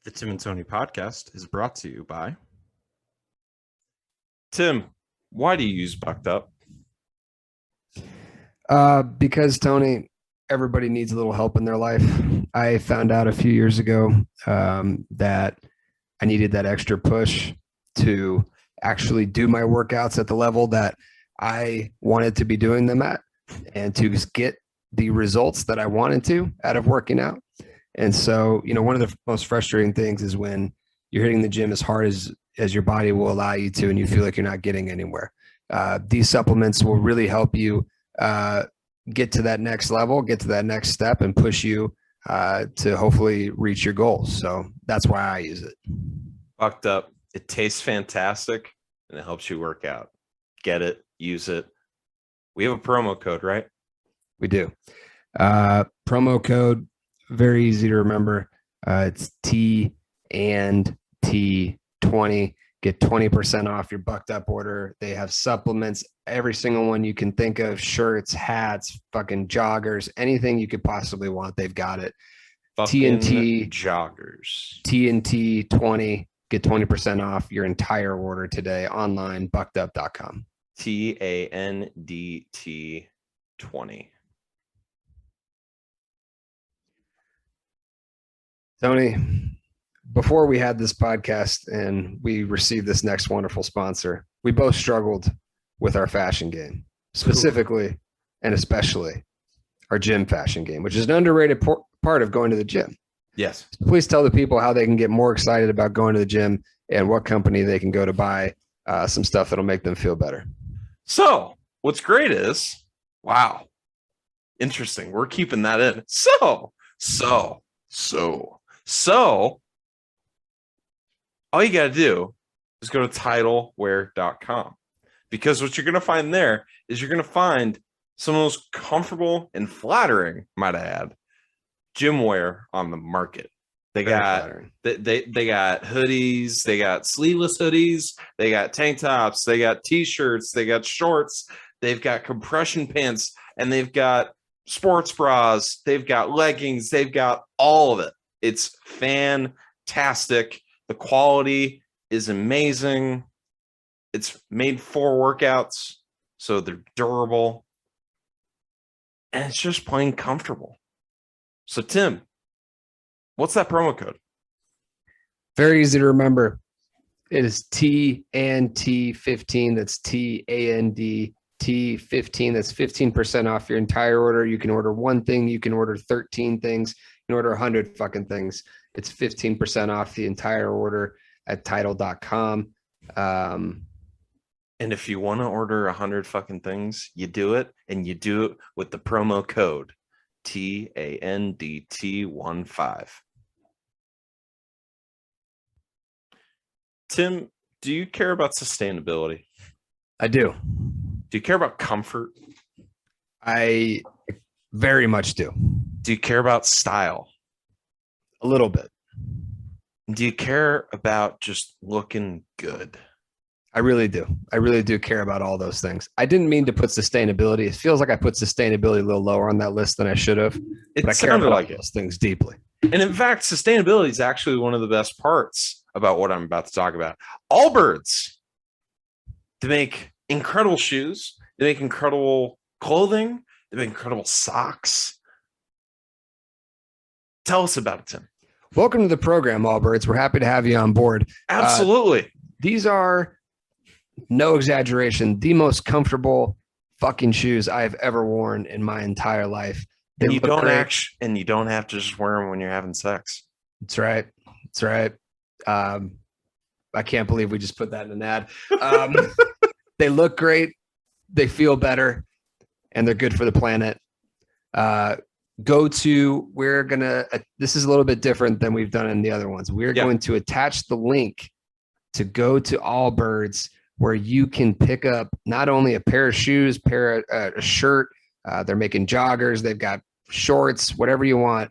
The Tim and Tony podcast is brought to you by Tim. Why do you use Bucked Up? Because Tony, everybody needs a little help in their life. I found out a few years ago that I needed that extra push to actually do my workouts at the level that I wanted to be doing them at and to get the results that I wanted to out of working out. And so, one of the most frustrating things is when you're hitting the gym as hard as your body will allow you to, and you feel like you're not getting anywhere. These supplements will really help you get to that next level, get to that next step, and push you to hopefully reach your goals. So that's why I use it. Bucked Up. It tastes fantastic and it helps you work out. Get it, use it. We have a promo code, right? We do. Promo code, very easy to remember. It's T and T20. Get 20% off your Bucked Up order. They have supplements, every single one you can think of, shirts, hats, fucking joggers, anything you could possibly want. They've got it. TNT joggers. TNT 20. Get 20% off your entire order today online, buckedup.com. TANDT 20. Tony, before we had this podcast and we received this next wonderful sponsor, we both struggled with our fashion game, specifically and especially our gym fashion game, which is an underrated part of going to the gym. Yes. So please tell the people how they can get more excited about going to the gym and what company they can go to buy some stuff that'll make them feel better. So what's great is, wow, interesting. We're keeping that in. So all you got to do is go to TidalWear.com, because what you're going to find there is you're going to find some of the most comfortable and flattering, might I add, gym wear on the market. They got hoodies, they got sleeveless hoodies, they got tank tops, they got t-shirts, they got shorts, they've got compression pants, and they've got sports bras, they've got leggings, they've got all of it. It's fantastic. The quality is amazing. It's made for workouts, so they're durable, and it's just plain comfortable. So, Tim, what's that promo code? Very easy to remember. It is TNT15. That's TANDT15. That's 15% off your entire order. You can order one thing. You can order 13 things. You can order 100 fucking things. It's 15% off the entire order at Tidal.com. And if you want to order 100 fucking things, you do it, and you do it with the promo code TANDT15. Tim, do you care about sustainability? I do. Do you care about comfort? I very much do. Do you care about style? A little bit. Do you care about just looking good? I really do. I really do care about all those things. I didn't mean to put sustainability. It feels like I put sustainability a little lower on that list than I should have. But I care about those things deeply. And in fact, sustainability is actually one of the best parts about what I'm about to talk about. Allbirds, they make incredible shoes. They make incredible clothing. They make incredible socks. Tell us about it, Tim. Welcome to the program, Allbirds. We're happy to have you on board. Absolutely. These are, no exaggeration, the most comfortable fucking shoes I've ever worn in my entire life. And you don't have to just wear them when you're having sex. That's right. That's right. I can't believe we just put that in an ad. They look great. They feel better, and they're good for the planet. This is a little bit different than we've done in the other ones. We're going to attach the link to go to Allbirds, where you can pick up not only a pair of shoes, a shirt. They're making joggers. They've got shorts, whatever you want.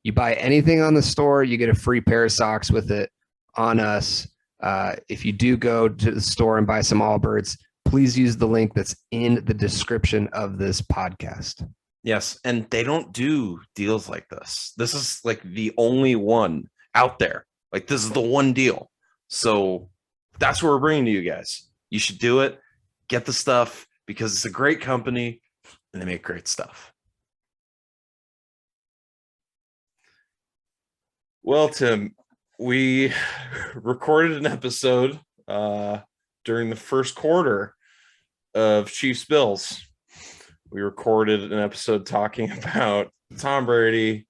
You buy anything on the store, you get a free pair of socks with it on us. If you do go to the store and buy some Allbirds, please use the link that's in the description of this podcast. Yes, and they don't do deals like this. This is like the only one out there Like, this is the one deal. So that's what we're bringing to you guys. You should do it. Get the stuff because it's a great company and they make great stuff. Well, Tim, we recorded an episode during the first quarter of Chiefs Bills. We recorded an episode talking about Tom Brady,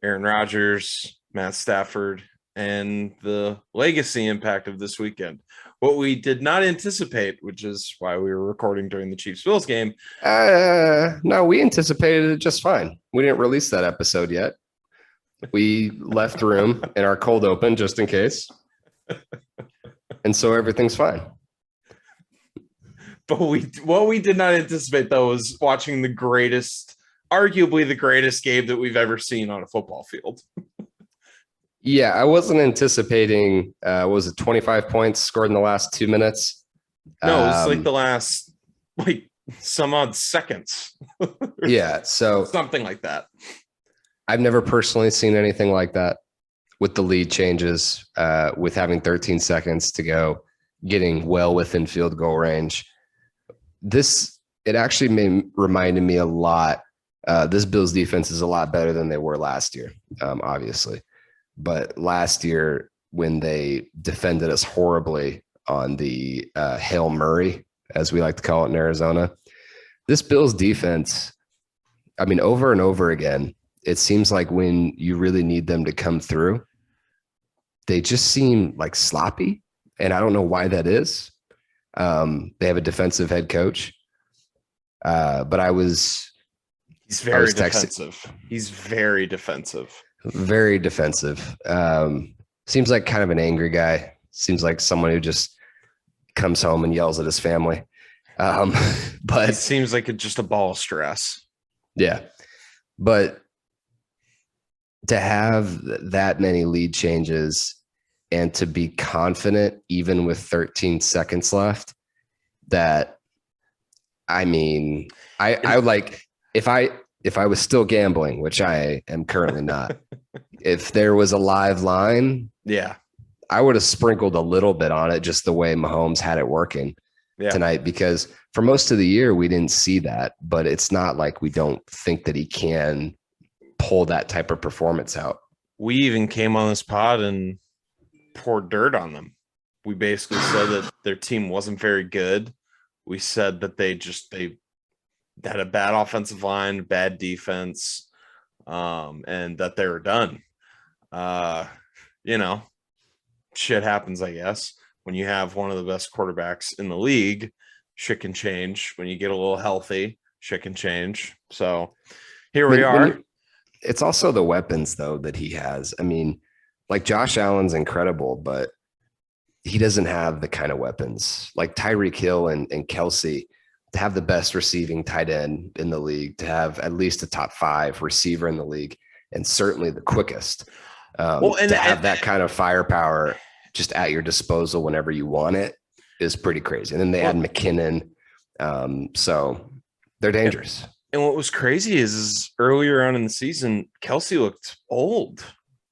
Aaron Rodgers, Matt Stafford, and the legacy impact of this weekend. What we did not anticipate, which is why we were recording during the Chiefs Bills game. No, we anticipated it just fine. We didn't release that episode yet. We left room in our cold open just in case. And so everything's fine. But what we did not anticipate, though, was watching arguably the greatest game that we've ever seen on a football field. Yeah, I wasn't anticipating, was it 25 points scored in the last 2 minutes? No, it's like the last, some odd seconds. Yeah, so something like that. I've never personally seen anything like that with the lead changes, with having 13 seconds to go, getting well within field goal range. It actually reminded me a lot. This Bills defense is a lot better than they were last year, obviously. But last year, when they defended us horribly on the Hail Murray, as we like to call it in Arizona, this Bills defense, I mean, over and over again, it seems like when you really need them to come through, they just seem like sloppy. And I don't know why that is. They have a defensive head coach. But he's very defensive. He's very defensive. Very defensive. Seems like kind of an angry guy. Seems like someone who just comes home and yells at his family. But it seems like it's just a ball of stress. Yeah. But to have that many lead changes and to be confident, even with 13 seconds left, that, I mean, I like, if I was still gambling, which I am currently not, if there was a live line, yeah, I would have sprinkled a little bit on it, just the way Mahomes had it working tonight, because for most of the year, we didn't see that, but it's not like we don't think that he can pull that type of performance out. We even came on this pod and poured dirt on them. We basically said that their team wasn't very good. We said that they had a bad offensive line, bad defense, and that they were done. Shit happens, I guess. When you have one of the best quarterbacks in the league, shit can change. When you get a little healthy, shit can change. So here we are. It's also the weapons, though, that he has. I mean, like Josh Allen's incredible, but he doesn't have the kind of weapons like Tyreek Hill and Kelsey, to have the best receiving tight end in the league, to have at least a top 5 receiver in the league, and certainly the quickest. To have that kind of firepower just at your disposal whenever you want it is pretty crazy. And then they add McKinnon. So they're dangerous. And what was crazy is earlier on in the season, Kelsey looked old.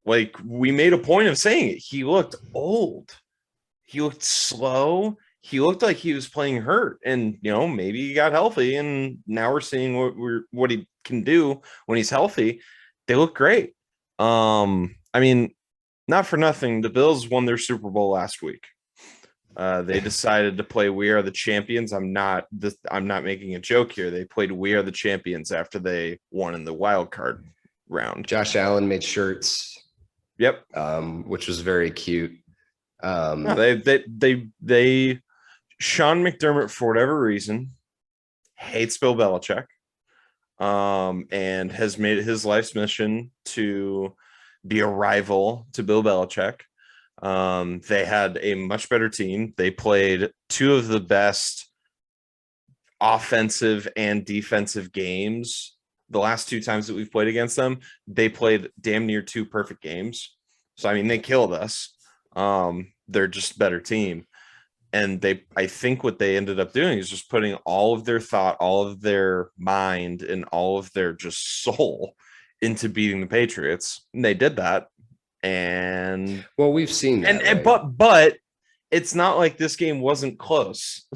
Like, we made a point of saying it. He looked old. He looked slow. He looked like he was playing hurt. And, maybe he got healthy. And now we're seeing what he can do when he's healthy. They look great. I mean, not for nothing, the Bills won their Super Bowl last week. They decided to play "We Are the Champions." I'm not making a joke here. They played "We Are the Champions" after they won in the wild card round. Josh Allen made shirts. Yep. Which was very cute. They Sean McDermott, for whatever reason, hates Bill Belichick, and has made it his life's mission to be a rival to Bill Belichick. They had a much better team. They played 2 of the best offensive and defensive games. The last 2 times that we've played against them, they played damn near 2 perfect games. So, I mean, they killed us. They're just a better team. And I think what they ended up doing is just putting all of their thought, all of their mind, and all of their just soul into beating the Patriots. And they did that. And And Well, we've seen that. and but it's not like this game wasn't close.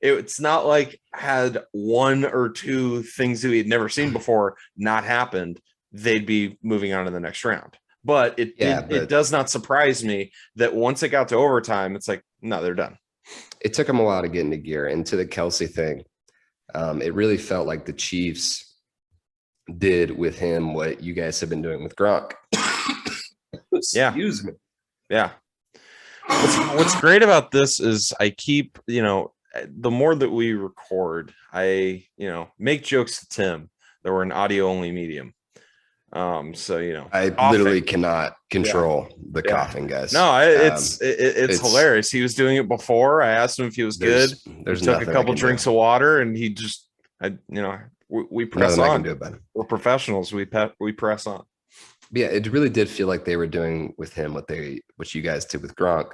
It's not like had one or two things that we had never seen before not happened, they'd be moving on to the next round. But it does not surprise me that once it got to overtime, it's like, no, they're done. It took them a while to get into gear. And to the Kelsey thing, it really felt like the Chiefs did with him what you guys have been doing with Gronk. Excuse me. Yeah. What's great about this is I keep, the more that we record, I, make jokes to Tim that we're an audio only medium. So, I coughing. literally cannot control the coughing, guys. No, it's hilarious. He was doing it before. I asked him if he was good. He took a couple drinks of water, and he just, we press on. I can do about it. We're professionals. We press on. Yeah, it really did feel like they were doing with him what you guys did with Gronk.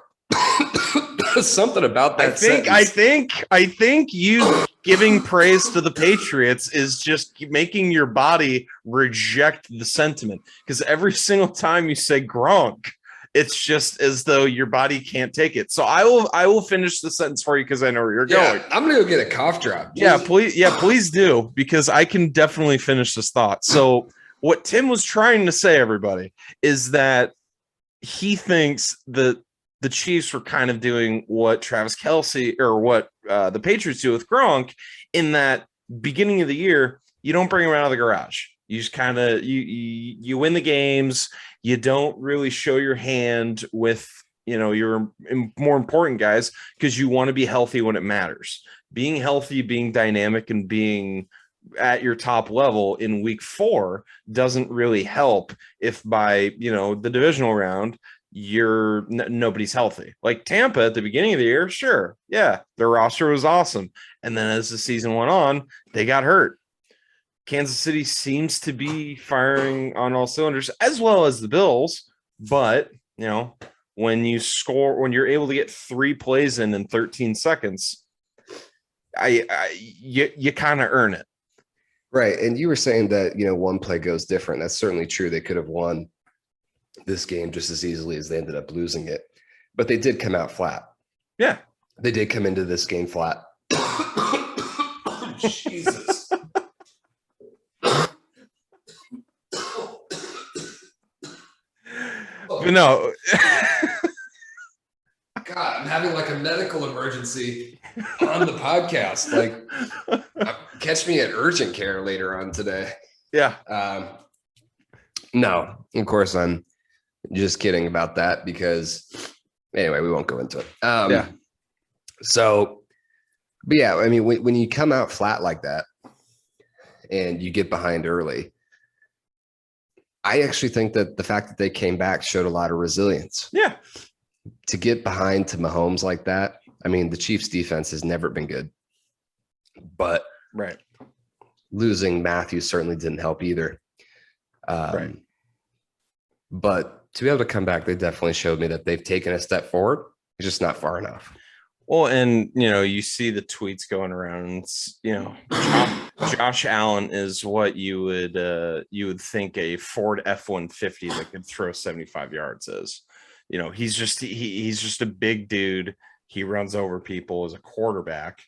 Something about that. I think you giving praise to the Patriots is just making your body reject the sentiment, because every single time you say Gronk, it's just as though your body can't take it. So I will finish the sentence for you because I know where you're going. I'm gonna go get a cough drop. Please do, because I can definitely finish this thought. So what Tim was trying to say, everybody, is that he thinks that the Chiefs were kind of doing what Travis Kelce or what the Patriots do with Gronk, in that beginning of the year, you don't bring him out of the garage. You just kind of you win the games. You don't really show your hand with your more important guys, because you want to be healthy when it matters. Being healthy, being dynamic, and being at your top level in week 4 doesn't really help if by the divisional round nobody's healthy. Like Tampa at the beginning of the year, sure, yeah, their roster was awesome, and then as the season went on, they got hurt. Kansas City seems to be firing on all cylinders, as well as the Bills, but when you're able to get 3 plays in 13 seconds, you kind of earn it. Right. And you were saying that, one play goes different. That's certainly true. They could have won this game just as easily as they ended up losing it, but they did come out flat. Yeah. They did come into this game flat. Jesus. No. God, I'm having like a medical emergency on the podcast. Like, catch me at urgent care later on today. Yeah. No, of course I'm just kidding about that, because anyway, we won't go into it. Yeah. So, but yeah, I mean, when you come out flat like that and you get behind early, I actually think that the fact that they came back showed a lot of resilience. Yeah. To get behind to Mahomes like that, I mean, the Chiefs' defense has never been good, but right, losing Matthews certainly didn't help either. Right. But to be able to come back, they definitely showed me that they've taken a step forward. It's just not far enough. Well, and you see the tweets going around. And it's, Josh Allen is what you would think a Ford F-150 that could throw 75 yards is. He's just a big dude. He runs over people as a quarterback,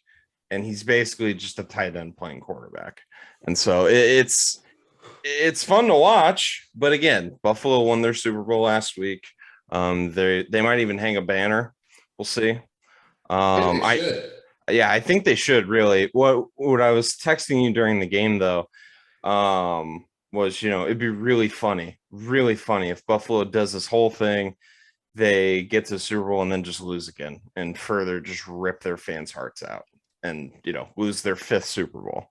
and he's basically just a tight end playing quarterback. And so it's fun to watch. But again, Buffalo won their Super Bowl last week. They might even hang a banner. We'll see. I think they should really. What I was texting you during the game though, was it'd be really funny if Buffalo does this whole thing, they get to the Super Bowl and then just lose again and further just rip their fans' hearts out and lose their 5th Super Bowl.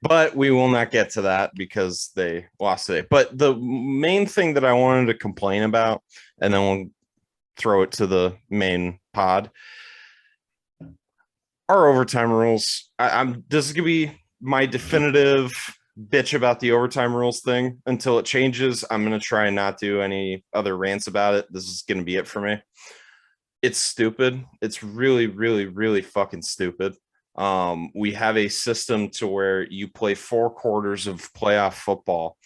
But we will not get to that because they lost today. But the main thing that I wanted to complain about, and then we'll throw it to the main pod, our overtime rules. This is gonna be my definitive bitch about the overtime rules thing until it changes. I'm gonna try and not do any other rants about it. This is gonna be it for me. It's stupid. It's really, really, really fucking stupid. We have a system to where you play 4 quarters of playoff football,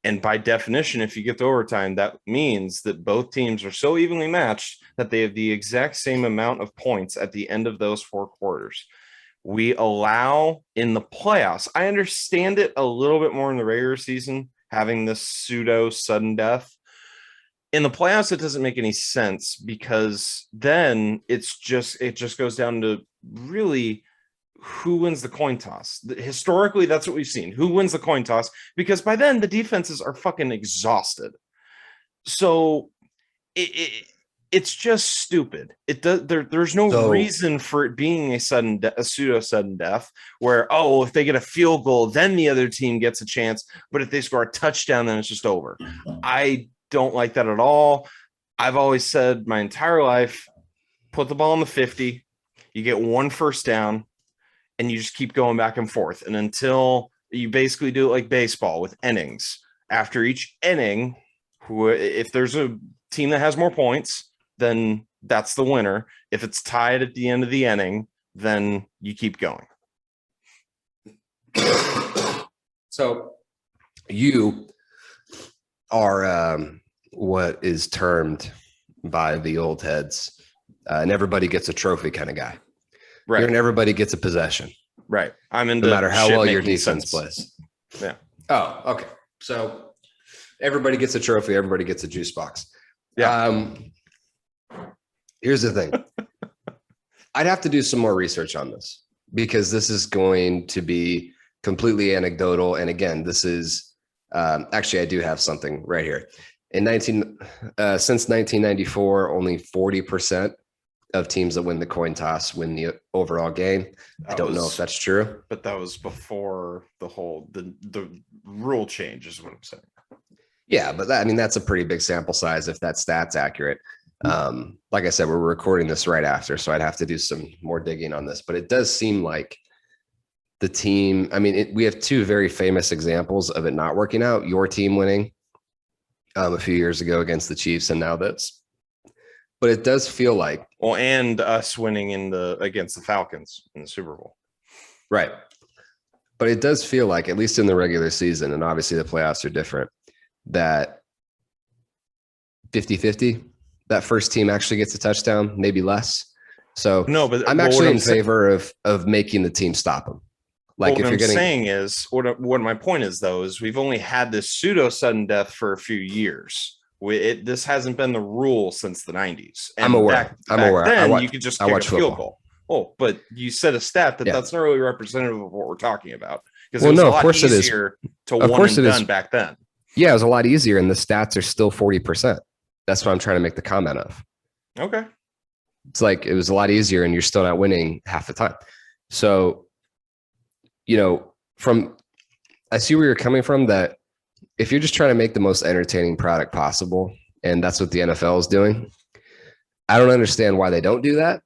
And by definition, if you get to overtime, that means that both teams are so evenly matched that they have the exact same amount of points at the end of those 4 quarters. We allow in the playoffs, I understand it a little bit more in the regular season, having this pseudo sudden death. In the playoffs, it doesn't make any sense because then it just goes down to really who wins the coin toss. Historically, that's what we've seen. Who wins the coin toss? Because by then the defenses are fucking exhausted. So it's just stupid. There's no reason for it being a pseudo sudden death where, oh, if they get a field goal, then the other team gets a chance. But if they score a touchdown, then it's just over. I don't like that at all. I've always said my entire life, put the ball on the 50, you get 1 first down, and you just keep going back and forth. And until you basically do it like baseball with innings. After each inning, if there's a team that has more points, then that's the winner. If it's tied at the end of the inning, then you keep going. So you are what is termed by the old heads, and everybody gets a trophy kind of guy. Right. You're an everybody gets a possession. Right. I'm into no matter how well your defense plays. Yeah. Oh, okay. So everybody gets a trophy. Everybody gets a juice box. Yeah. Here's the thing. I'd have to do some more research on this because this is going to be completely anecdotal. And again, this is actually, I do have something right here. Since 1994, only 40% of teams that win the coin toss win the overall game. I don't know if that's true, but that was before the rule change is what I'm saying. Yeah, but that's a pretty big sample size if that stat's accurate. Like I said, we're recording this right after, so I'd have to do some more digging on this, but it does seem like the team, we have 2 very famous examples of it not working out. Your team winning a few years ago against the Chiefs, and now that's, but it does feel like, and us winning against the Falcons in the Super Bowl. Right. But it does feel like, at least in the regular season, and obviously the playoffs are different, that 50-50, that first team actually gets a touchdown, maybe less. So no, but I'm actually in favor of making the team stop them. Like what I'm saying is, what my point is though, is we've only had this pseudo sudden death for a few years. This hasn't been the rule since the 90s. And I'm aware. Then you could just kick a field goal. Oh, but you said a stat that's not really representative of what we're talking about. Because it was a lot easier to one and done back then. Yeah, it was a lot easier, and the stats are still 40%. That's what I'm trying to make the comment of. Okay. It's like it was a lot easier, and you're still not winning half the time. So, I see where you're coming from, that if you're just trying to make the most entertaining product possible, and that's what the NFL is doing, I don't understand why they don't do that.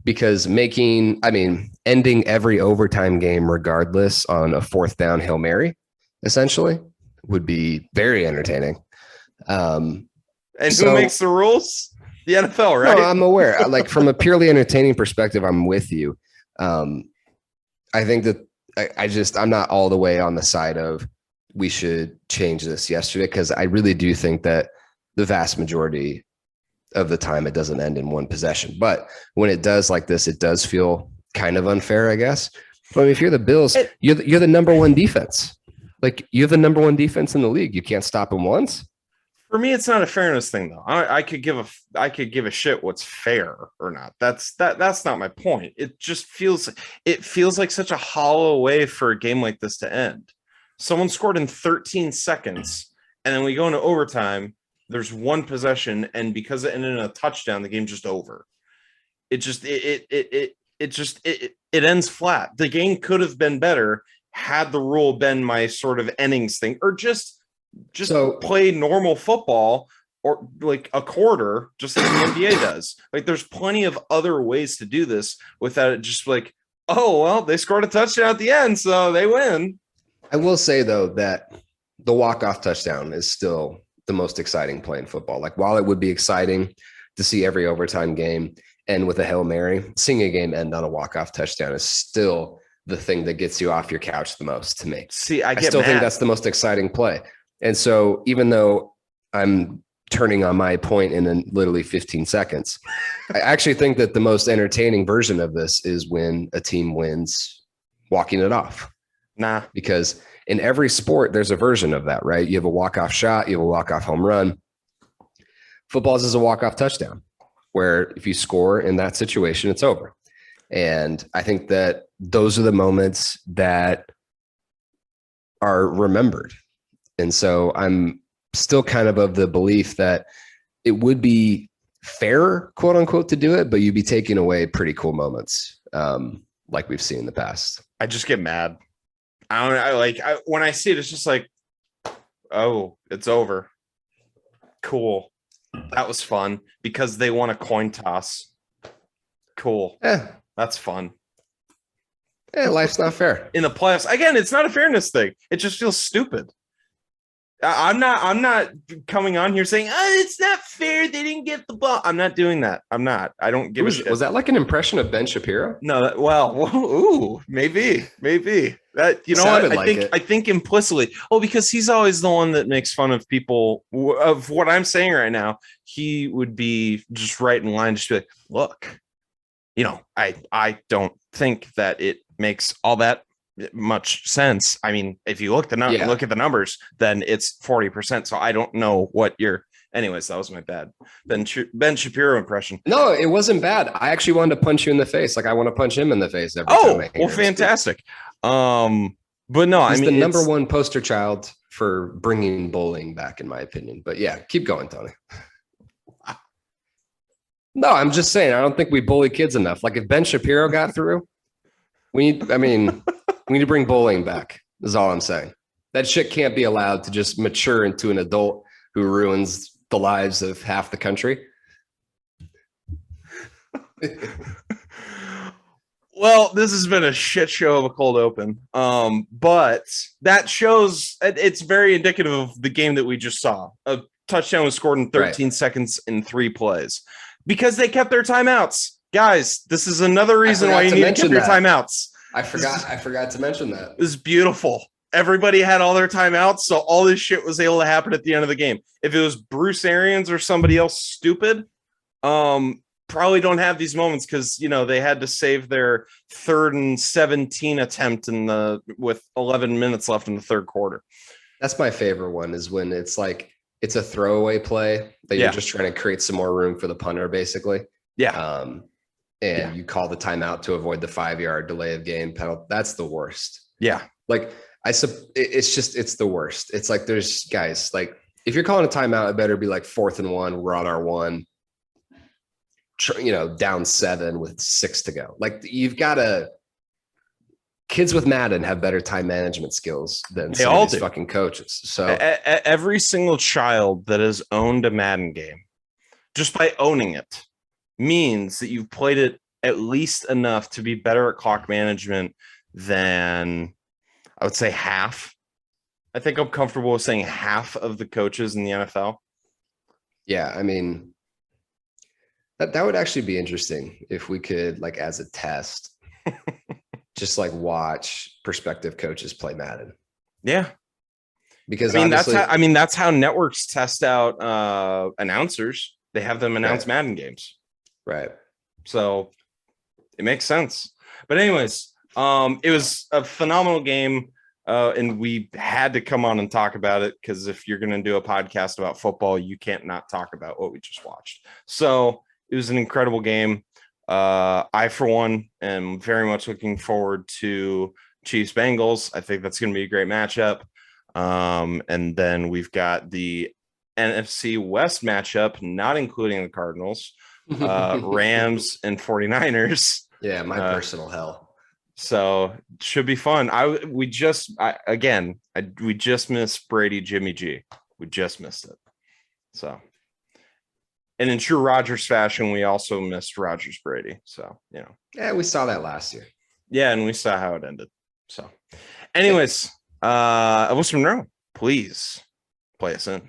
Because ending every overtime game regardless on a 4th down Hail Mary essentially would be very entertaining. And who makes the rules? The NFL, right? No, I'm aware. Like, from a purely entertaining perspective, I'm with you. I think that I'm not all the way on the side of we should change this yesterday, because I really do think that the vast majority of the time it doesn't end in one possession. But when it does like this, it does feel kind of unfair, I guess. But if you're the Bills, you're the number 1 defense. Like, you have the number 1 defense in the league. You can't stop them once. For me, it's not a fairness thing, though. I could give a shit what's fair or not. That's not my point. It just feels like such a hollow way for a game like this to end. Someone scored in 13 seconds, and then we go into overtime. There's 1 possession, and because it ended in a touchdown, the game's just over. It ends flat. The game could have been better had the rule been my sort of innings thing, or just play normal football, or like a quarter, just like the NBA does. Like, there's plenty of other ways to do this without it just like, oh, well, they scored a touchdown at the end, so they win. I will say, though, that the walk-off touchdown is still the most exciting play in football. Like, while it would be exciting to see every overtime game end with a Hail Mary, seeing a game end on a walk-off touchdown is still the thing that gets you off your couch the most to me. See, I still think that's the most exciting play. And so even though I'm turning on my point in literally 15 seconds, I actually think that the most entertaining version of this is when a team wins walking it off. Nah. Because in every sport, there's a version of that, right? You have a walk-off shot, you have a walk-off home run. Football's is a walk-off touchdown, where if you score in that situation, it's over. And I think that those are the moments that are remembered. And so I'm still kind of the belief that it would be fair, quote unquote, to do it, but you'd be taking away pretty cool moments, like we've seen in the past. I just get mad. When I see it, it's just like, oh, it's over. Cool. That was fun because they won a coin toss. Cool. Yeah. That's fun. Yeah, life's not fair. In the playoffs, again, it's not a fairness thing. It just feels stupid. I'm not coming on here saying, it's not fair. They didn't get the ball. I'm not doing that. I'm not. I don't give a shit. Was that like an impression of Ben Shapiro? No, maybe that, you know what? I think implicitly. Oh, because he's always the one that makes fun of people of what I'm saying right now. He would be just right in line to be like, look, you know, I don't think that it makes all that much sense. I mean, if you look at the numbers, then it's 40%. So I don't know what you're. Anyways, that was my bad Ben Shapiro impression. No, it wasn't bad. I actually wanted to punch you in the face. Like I want to punch him in the face every time. Well, fantastic. But no, he's the number one poster child for bringing bullying back, in my opinion. But yeah, keep going, Tony. No, I'm just saying, I don't think we bully kids enough. Like if Ben Shapiro got through, we need to bring bullying back, is all I'm saying. That shit can't be allowed to just mature into an adult who ruins the lives of half the country. Well, this has been a shit show of a cold open. But that shows it's very indicative of the game that we just saw. A touchdown was scored in 13 seconds in 3 plays because they kept their timeouts. Guys, this is another reason why you need to keep your timeouts. I forgot to mention that. It was beautiful. Everybody had all their timeouts, so all this shit was able to happen at the end of the game. If it was Bruce Arians or somebody else stupid, probably don't have these moments because, you know, they had to save their 3rd and 17 attempt with 11 minutes left in the third quarter. That's my favorite one, is when it's like it's a throwaway play that you're just trying to create some more room for the punter, basically. Yeah. And you call the timeout to avoid the 5-yard delay of game penalty. That's the worst. Yeah. Like it's the worst. It's like, there's guys, like if you're calling a timeout, it better be like 4th and 1. We're on our 1, down 7 with 6 to go. Like you've got kids with Madden have better time management skills than some of these fucking coaches. So every single child that has owned a Madden game, just by owning it, means that you've played it at least enough to be better at clock management than, I would say, half. I think I'm comfortable with saying half of the coaches in the NFL. Yeah, I mean, that would actually be interesting if we could, like, as a test, just like watch prospective coaches play Madden. Yeah. Because that's how networks test out announcers. They have them announce Madden games. Right. So it makes sense. But anyways, it was a phenomenal game. And we had to come on and talk about it because if you're going to do a podcast about football, you can't not talk about what we just watched. So it was an incredible game. I, for one, am very much looking forward to Chiefs Bengals. I think that's going to be a great matchup. And then we've got the NFC West matchup, not including the Cardinals, Rams and 49ers. Yeah, my personal hell. So should be fun. We just missed Brady Jimmy G. We just missed it. So, and in true Rodgers fashion, we also missed Rodgers Brady. So, yeah, we saw that last year. Yeah, and we saw how it ended. So, anyways, Elvis Monroe, please play us in.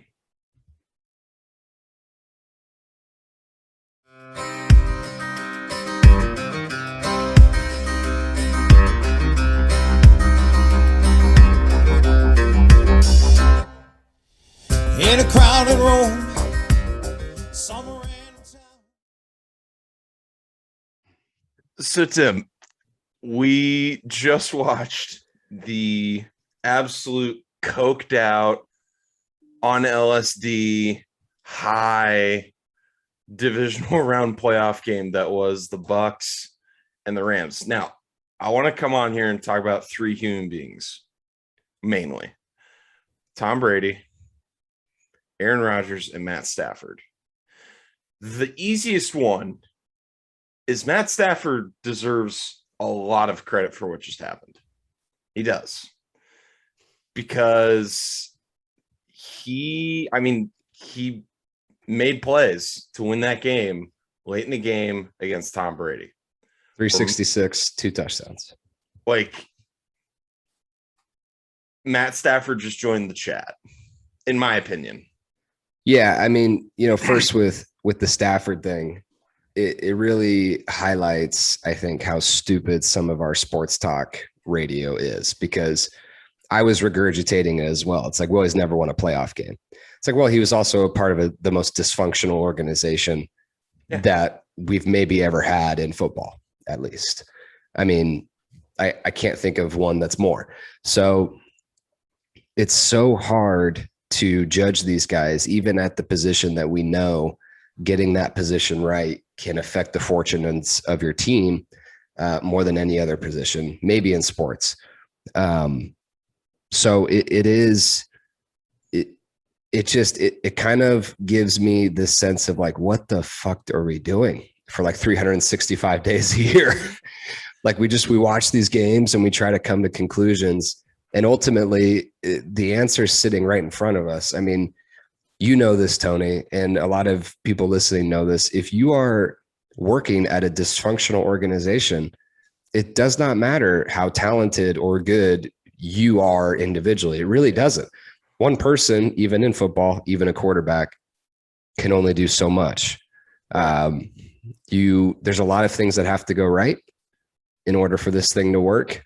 out in Rome, some random town. So, Tim, we just watched the absolute coked out on LSD high divisional round playoff game that was the Bucks and the Rams. Now, I want to come on here and talk about three human beings, mainly Tom Brady, Aaron Rodgers, and Matt Stafford. The easiest one is Matt Stafford deserves a lot of credit for what just happened. He does. Because he made plays to win that game late in the game against Tom Brady. 366, 2 touchdowns. Like, Matt Stafford just joined the chat, in my opinion. Yeah, I mean, first with the Stafford thing, it really highlights, I think, how stupid some of our sports talk radio is, because I was regurgitating it as well. It's like, well, he's never won a playoff game. It's like, well, he was also a part of the most dysfunctional organization that we've maybe ever had in football, at least. I mean, I can't think of one that's more. So it's so hard to judge these guys, even at the position that we know getting that position right can affect the fortunes of your team more than any other position, maybe in sports. So it kind of gives me this sense of like, what the fuck are we doing for like 365 days a year? Like we watch these games and we try to come to conclusions, and ultimately the answer is sitting right in front of us. I mean, you know this, Tony, and a lot of people listening know this. If you are working at a dysfunctional organization, it does not matter how talented or good you are individually. It really doesn't. One person, even in football, even a quarterback, can only do so much. There's a lot of things that have to go right in order for this thing to work.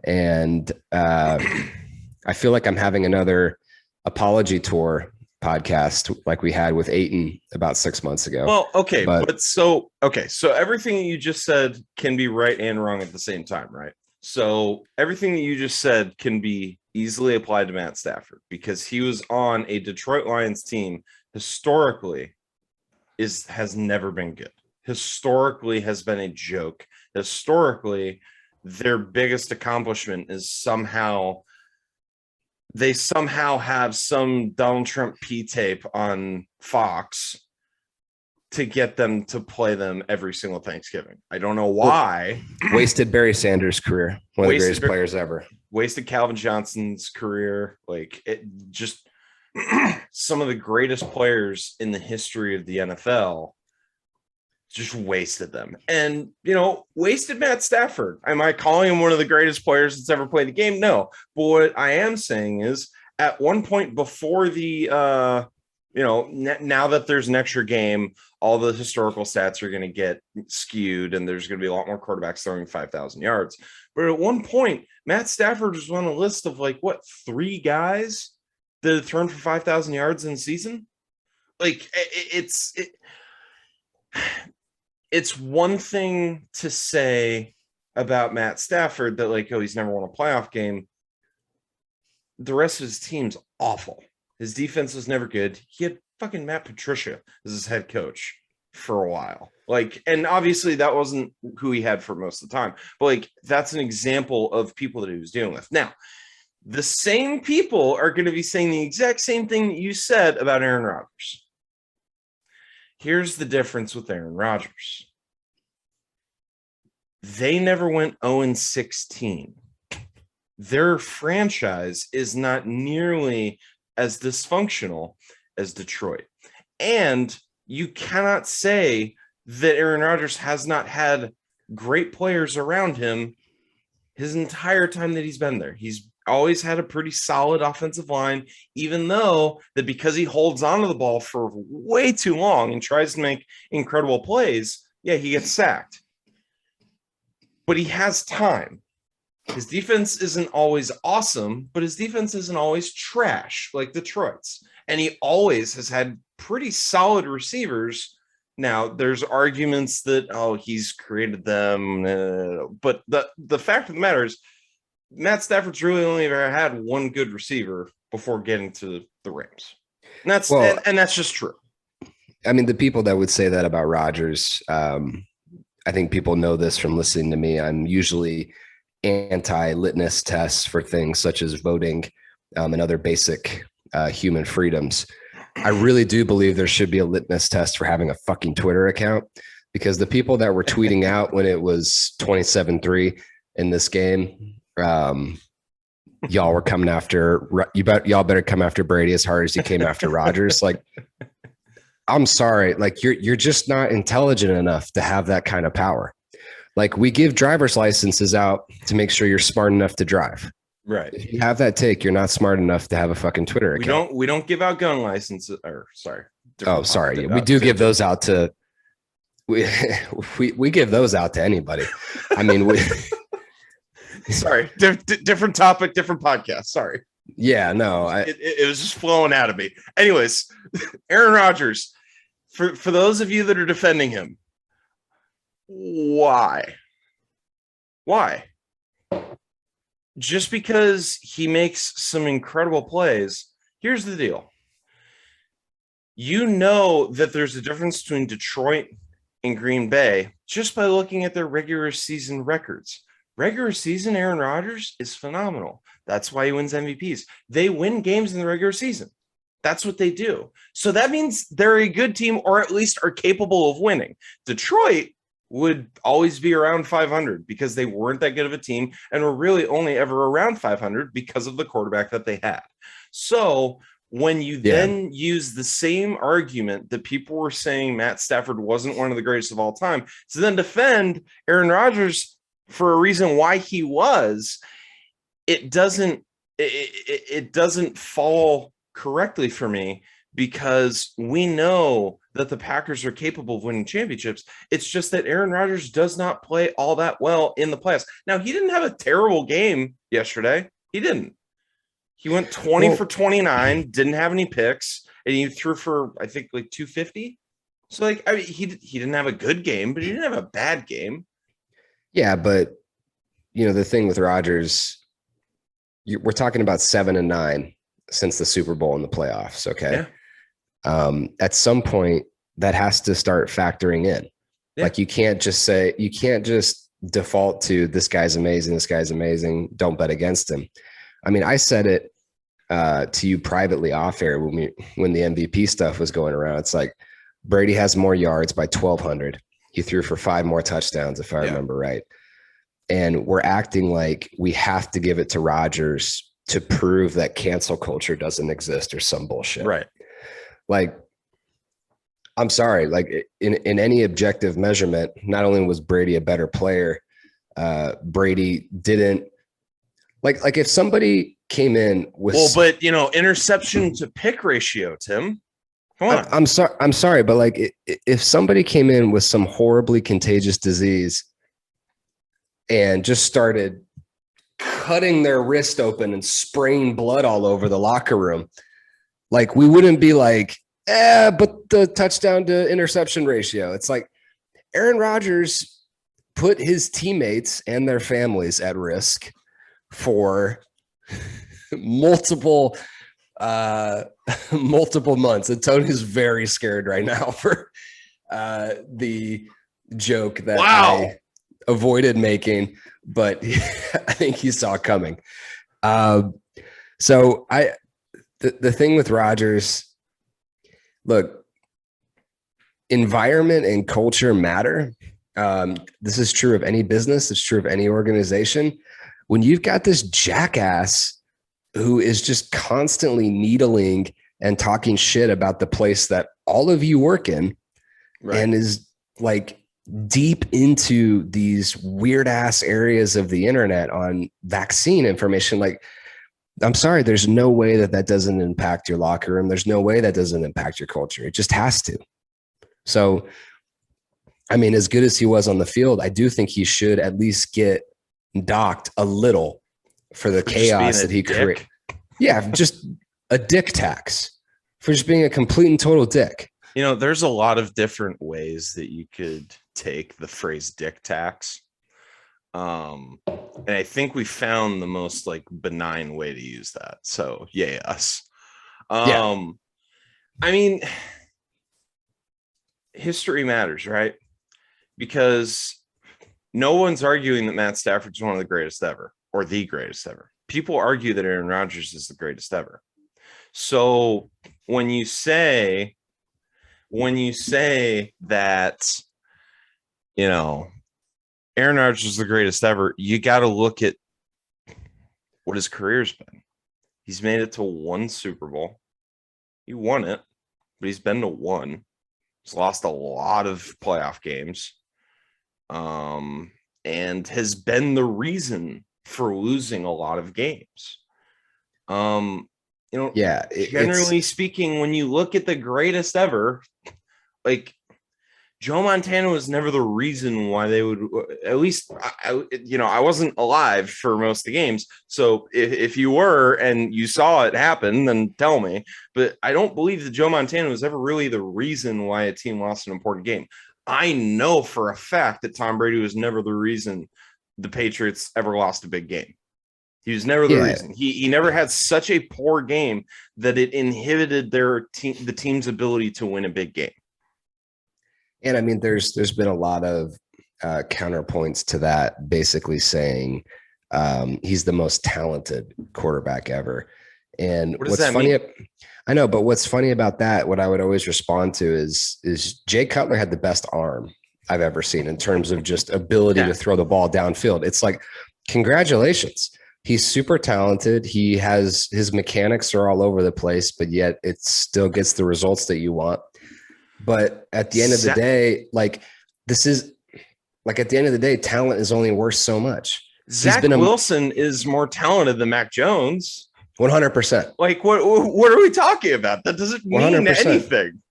And I feel like I'm having another apology tour podcast like we had with Aiton about 6 months ago. Well, okay. So everything you just said can be right and wrong at the same time, right? So everything that you just said can be easily applied to Matt Stafford, because he was on a Detroit Lions team historically has never been good. Historically has been a joke. Historically, their biggest accomplishment is they somehow have some Donald Trump P tape on Fox to get them to play them every single Thanksgiving. I don't know why. Wasted Barry Sanders' career. One of the greatest players ever. Wasted Calvin Johnson's career. Like, it just some of the greatest players in the history of the NFL just wasted them. And, wasted Matt Stafford. Am I calling him one of the greatest players that's ever played the game? No. But what I am saying is, at one point before the, now that there's an extra game, all the historical stats are going to get skewed, and there's going to be a lot more quarterbacks throwing 5,000 yards. But at one point, Matt Stafford was on a list of 3 guys that had thrown for 5,000 yards in a season. Like, it's one thing to say about Matt Stafford that he's never won a playoff game. The rest of his team's awful. His defense was never good. He had fucking Matt Patricia as his head coach for a while. And obviously that wasn't who he had for most of the time. But that's an example of people that he was dealing with. Now, the same people are going to be saying the exact same thing that you said about Aaron Rodgers. Here's the difference with Aaron Rodgers. They never went 0-16. Their franchise is not nearly as dysfunctional as Detroit. And you cannot say that Aaron Rodgers has not had great players around him his entire time that he's been there. He's always had a pretty solid offensive line, even though that because he holds onto the ball for way too long and tries to make incredible plays, he gets sacked. But he has time. His defense isn't always awesome, but his defense isn't always trash like Detroit's. And he always has had pretty solid receivers. Now, there's arguments that, he's created them. But the fact of the matter is, Matt Stafford's really only ever had one good receiver before getting to the Rams. And that's just true. I mean, the people that would say that about Rodgers, I think people know this from listening to me. I'm usually anti-litmus tests for things such as voting and other basic human freedoms. I really do believe there should be a litmus test for having a fucking Twitter account, because the people that were tweeting out when it was 27-3 in this game, y'all were coming after y'all better come after Brady as hard as you came after Rodgers. Like, I'm sorry, like you're just not intelligent enough to have that kind of power. Like, we give driver's licenses out to make sure you're smart enough to drive. Right. If you have that take, you're not smart enough to have a fucking Twitter account. We don't give out gun licenses, or sorry. Oh, sorry. We do give those out to we give those out to anybody. I mean, sorry, different topic, different podcast. Sorry. Yeah, no, it was just flowing out of me. Anyways, Aaron Rodgers, for those of you that are defending him, why? Just because he makes some incredible plays. Here's the deal. You know that there's a difference between Detroit and Green Bay just by looking at their regular season records. Regular season, Aaron Rodgers is phenomenal. That's why he wins MVPs. They win games in the regular season. That's what they do. So that means they're a good team, or at least are capable of winning. Detroit would always be around 500 because they weren't that good of a team and were really only ever around 500 because of the quarterback that they had. So when you then use the same argument that people were saying Matt Stafford wasn't one of the greatest of all time, to then defend Aaron Rodgers for a reason why he was, it doesn't fall correctly for me, because we know that the Packers are capable of winning championships. It's just that Aaron Rodgers does not play all that well in the playoffs. Now, he didn't have a terrible game yesterday. He didn't. He went 20 for 29, didn't have any picks, and he threw for, I think, like 250. So, like, I mean, he didn't have a good game, but he didn't have a bad game. Yeah, but, you know, the thing with Rodgers, we're talking about 7-9 since the Super Bowl and the playoffs, okay? Yeah. At some point, that has to start factoring in. Yeah. Like, you can't just default to this guy's amazing, don't bet against him. I mean, I said it to you privately off air when the MVP stuff was going around. It's like, Brady has more yards by 1,200. He threw for 5 more touchdowns, if I remember right. And we're acting like we have to give it to Rodgers to prove that cancel culture doesn't exist or some bullshit. Right. Like, I'm sorry, like in any objective measurement, not only was Brady a better player, Brady didn't like if somebody came in with, but you know, interception to pick ratio, Tim. Come on. I'm sorry, but like if somebody came in with some horribly contagious disease and just started cutting their wrist open and spraying blood all over the locker room, like, we wouldn't be like, but the touchdown to interception ratio. It's like Aaron Rodgers put his teammates and their families at risk for multiple months. And Tony's very scared right now for the joke that I avoided making, but I think he saw coming. So the thing with Rodgers, look, environment and culture matter. This is true of any business. It's true of any organization. When you've got this jackass who is just constantly needling and talking shit about the place that all of you work in, right, and is like deep into these weird ass areas of the internet on vaccine information, like, I'm sorry, there's no way that doesn't impact your locker room. There's no way that doesn't impact your culture. It just has to. So, I mean, as good as he was on the field, I do think he should at least get docked a little for the chaos that he created. Yeah, just a dick tax for just being a complete and total dick. You know, there's a lot of different ways that you could take the phrase dick tax. And I think we found the most like benign way to use that. So yay us. Yeah. I mean, history matters, right? Because no one's arguing that Matt Stafford's one of the greatest ever or the greatest ever. People argue that Aaron Rodgers is the greatest ever. So when you say that, you know, Aaron Rodgers is the greatest ever, you got to look at what his career's been. He's made it to one Super Bowl. He won it, but he's been to one. He's lost a lot of playoff games, and has been the reason for losing a lot of games. You know, generally speaking, when you look at the greatest ever, like Joe Montana was never the reason why they would, at least, I wasn't alive for most of the games. So if you were and you saw it happen, then tell me. But I don't believe that Joe Montana was ever really the reason why a team lost an important game. I know for a fact that Tom Brady was never the reason the Patriots ever lost a big game. He was never the reason. He never had such a poor game that it inhibited the team's ability to win a big game. And I mean, there's been a lot of counterpoints to that, basically saying he's the most talented quarterback ever. And what's funny, I know, but what's funny about that, what I would always respond to is Jay Cutler had the best arm I've ever seen in terms of just ability to throw the ball downfield. It's like, congratulations. He's super talented. He has, his mechanics are all over the place, but yet it still gets the results that you want. But at the end of the day, like this is like at the end of the day, talent is only worth so much. Zach Wilson is more talented than Mac Jones. 100%. Like what are we talking about? That doesn't mean 100%. Anything.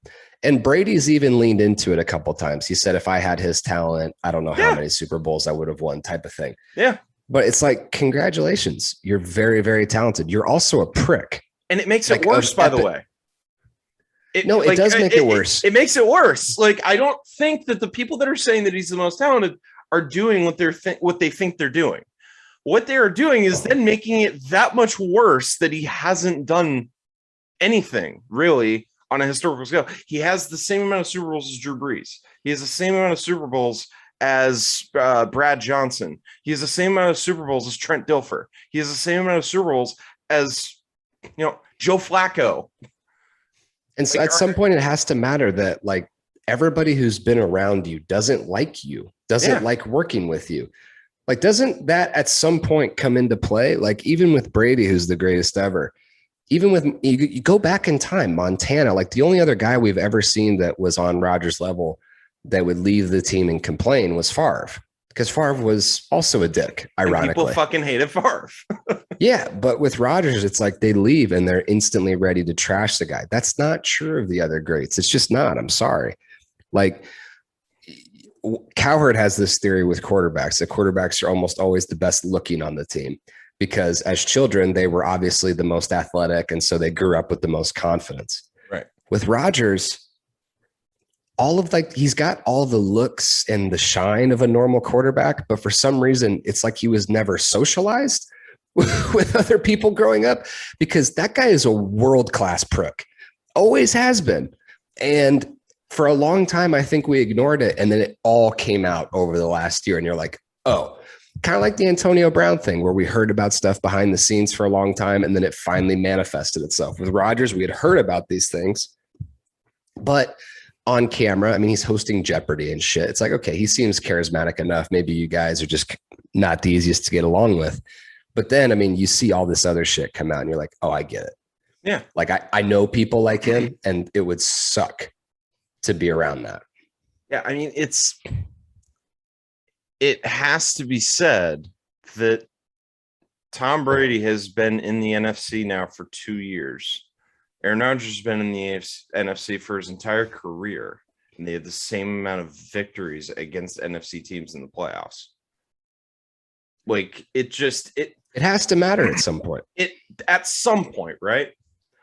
And Brady's even leaned into it a couple of times. He said, if I had his talent, I don't know how many Super Bowls I would have won, type of thing. Yeah. But it's like, congratulations. You're very, very talented. You're also a prick. And it makes it worse, by the way. It does make it worse. It makes it worse. Like, I don't think that the people that are saying that he's the most talented are doing what they think they're doing. What they are doing is then making it that much worse that he hasn't done anything really on a historical scale. He has the same amount of Super Bowls as Drew Brees. He has the same amount of Super Bowls as Brad Johnson. He has the same amount of Super Bowls as Trent Dilfer. He has the same amount of Super Bowls as, Joe Flacco. And so at some point it has to matter that like everybody who's been around you doesn't like you, doesn't like working with you. Like, doesn't that at some point come into play? Like even with Brady, who's the greatest ever, even with you go back in time, Montana, like the only other guy we've ever seen that was on Rodgers' level that would leave the team and complain was Favre, because Favre was also a dick, ironically. And people fucking hated Favre. Yeah, but with Rodgers, it's like they leave and they're instantly ready to trash the guy. That's not true of the other greats. It's just not. I'm sorry. Like Cowherd has this theory with quarterbacks that quarterbacks are almost always the best looking on the team because as children, they were obviously the most athletic. And so they grew up with the most confidence. Right. With Rodgers, he's got all the looks and the shine of a normal quarterback, but for some reason, it's like he was never socialized with other people growing up because that guy is a world-class prick. Always has been. And for a long time, I think we ignored it. And then it all came out over the last year. And you're like, oh, kind of like the Antonio Brown thing where we heard about stuff behind the scenes for a long time. And then it finally manifested itself. With Rodgers, we had heard about these things, but on camera, I mean, he's hosting Jeopardy and shit. It's like, okay, he seems charismatic enough. Maybe you guys are just not the easiest to get along with. But then, I mean, you see all this other shit come out and you're like, oh, I get it. Yeah. Like I know people like him and it would suck to be around that. Yeah. I mean, it has to be said that Tom Brady has been in the NFC now for 2 years. Aaron Rodgers has been in the NFC for his entire career, and they have the same amount of victories against NFC teams in the playoffs. Like it has to matter at some point. At some point, right?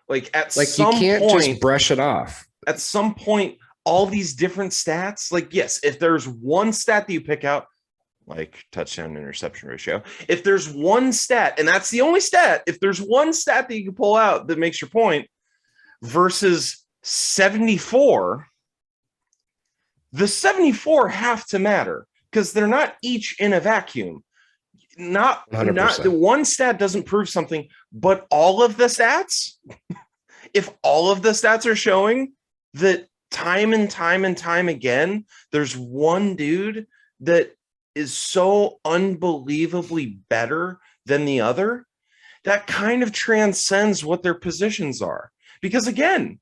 Like at Like you some can't point, just brush it off. at some point, all these different stats, like, yes, if there's one stat that you pick out, like touchdown interception ratio, if there's one stat, and that's the only stat, if there's one stat that you can pull out that makes your point versus 74, the 74 have to matter because they're not each in a vacuum. Not 100%. the one stat doesn't prove something, but all of the stats, if all of the stats are showing that time and time and time again, there's one dude that is so unbelievably better than the other, that kind of transcends what their positions are. Because again,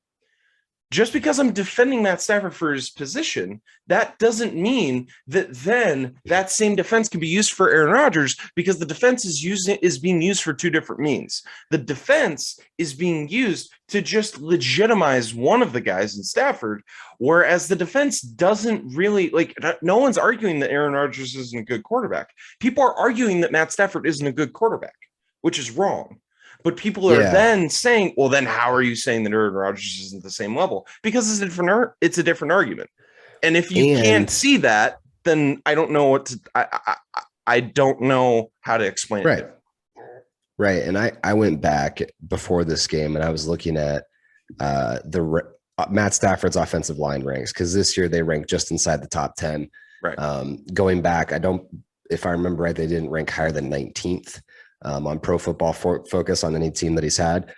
just because I'm defending Matt Stafford for his position, that doesn't mean that then that same defense can be used for Aaron Rodgers, because the defense is being used for two different means. The defense is being used to just legitimize one of the guys in Stafford, whereas the defense doesn't really, like, no one's arguing that Aaron Rodgers isn't a good quarterback. People are arguing that Matt Stafford isn't a good quarterback, which is wrong. But people are then saying, well, then how are you saying that Aaron Rodgers isn't the same level? Because it's a different argument. And if you can't see that, then I don't know what to, I don't know how to explain it. Right. And I went back before this game and I was looking at Matt Stafford's offensive line ranks, because this year they ranked just inside the top 10. Right. Going back, if I remember right, they didn't rank higher than 19th. On Pro Football Focus on any team that he's had,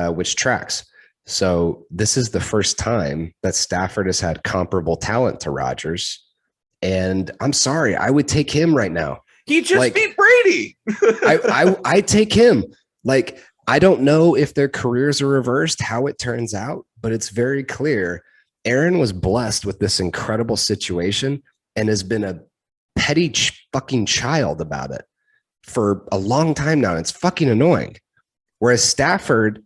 which tracks. So this is the first time that Stafford has had comparable talent to Rodgers. And I'm sorry, I would take him right now. He just beat Brady. I take him. Like, I don't know if their careers are reversed, how it turns out, but it's very clear Aaron was blessed with this incredible situation and has been a petty fucking child about it for a long time now. It's fucking annoying. Whereas Stafford,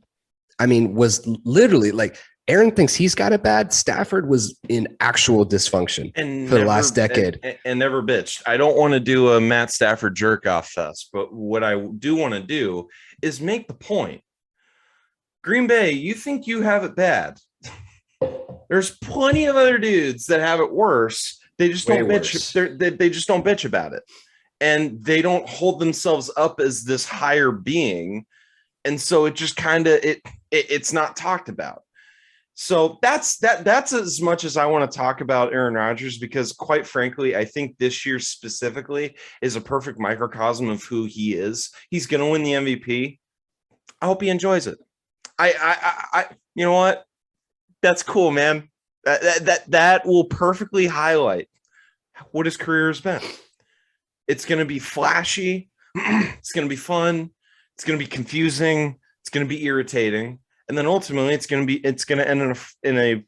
I mean, was literally like, Aaron thinks he's got it bad. Stafford was in actual dysfunction for the last decade. And never bitched. I don't want to do a Matt Stafford jerk off fest, but what I do want to do is make the point. Green Bay, you think you have it bad. There's plenty of other dudes that have it worse. They just don't bitch. They just don't bitch about it. And they don't hold themselves up as this higher being. And so it just kind of, it's not talked about. So that's as much as I want to talk about Aaron Rodgers, because quite frankly, I think this year specifically is a perfect microcosm of who he is. He's going to win the MVP. I hope he enjoys it. I you know what? That's cool, man. That will perfectly highlight what his career has been. It's going to be flashy. It's going to be fun. It's going to be confusing. It's going to be irritating. And then ultimately it's going to end in a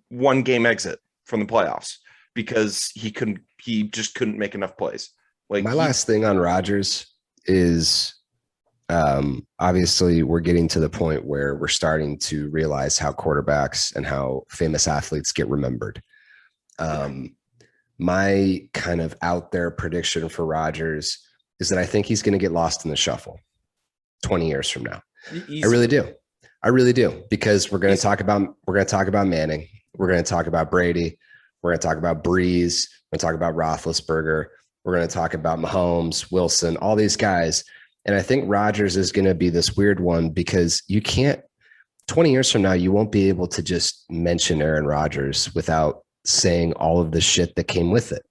one game exit from the playoffs, because he just couldn't make enough plays. Like, last thing on Rodgers is, obviously we're getting to the point where we're starting to realize how quarterbacks and how famous athletes get remembered. My kind of out there prediction for Rodgers is that I think he's going to get lost in the shuffle 20 years from now. I really do, because we're going to talk about Manning. We're going to talk about Brady. We're going to talk about Breeze. We're going to talk about Roethlisberger. We're going to talk about Mahomes, Wilson, all these guys. And I think Rodgers is going to be this weird one, because you can't, 20 years from now, you won't be able to just mention Aaron Rodgers without saying all of the shit that came with it.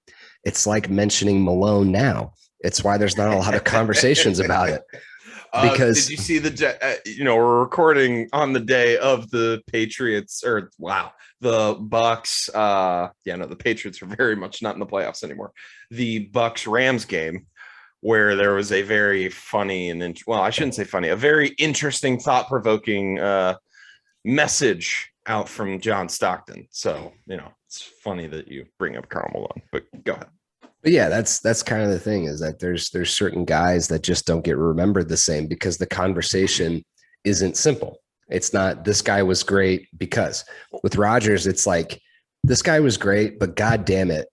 It's like mentioning Malone now. It's why there's not a lot of conversations about it. Because did you see we're recording on the day of the Patriots, the Bucks. The Patriots are very much not in the playoffs anymore. The Bucks Rams game, where there was a very funny I shouldn't say funny, a very interesting, thought provoking message out from John Stockton. So, it's funny that you bring up Karl Malone, but go ahead. But yeah, that's kind of the thing, is that there's certain guys that just don't get remembered the same, because the conversation isn't simple. It's not, this guy was great, because with Rodgers, it's like, this guy was great, but God damn it,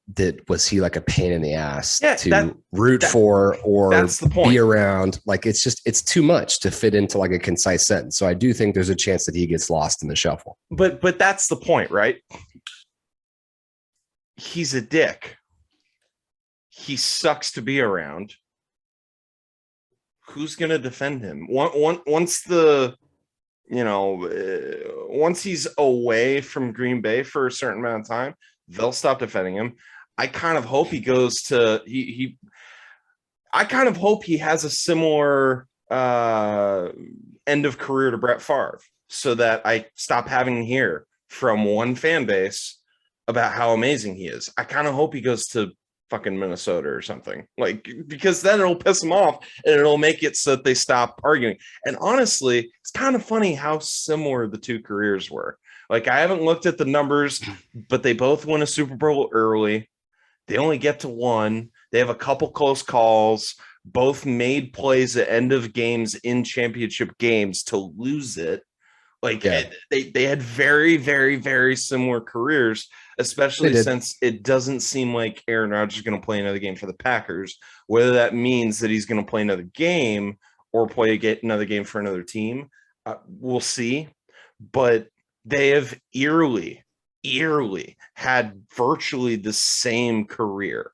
was he like a pain in the ass to root that, for or that's the point. be around? Like, it's too much to fit into like a concise sentence. So I do think there's a chance that he gets lost in the shuffle. But that's the point, right? He's a dick. He sucks to be around. Who's going to defend him? Once he's away from Green Bay for a certain amount of time, they'll stop defending him. I kind of hope he goes to I kind of hope he has a similar end of career to Brett Favre, so that I stop having to hear from one fan base about how amazing he is. I kind of hope he goes to fucking Minnesota or something, like, because then it'll piss them off and it'll make it so that they stop arguing. And honestly, it's kind of funny how similar the two careers were. Like, I haven't looked at the numbers, but they both win a Super Bowl early. They only get to one. They have a couple close calls. Both made plays at end of games in championship games to lose it. Like, they had very, very, very similar careers, especially since it doesn't seem like Aaron Rodgers is going to play another game for the Packers. Whether that means that he's going to play another game or another game for another team, we'll see. But they have eerily had virtually the same career.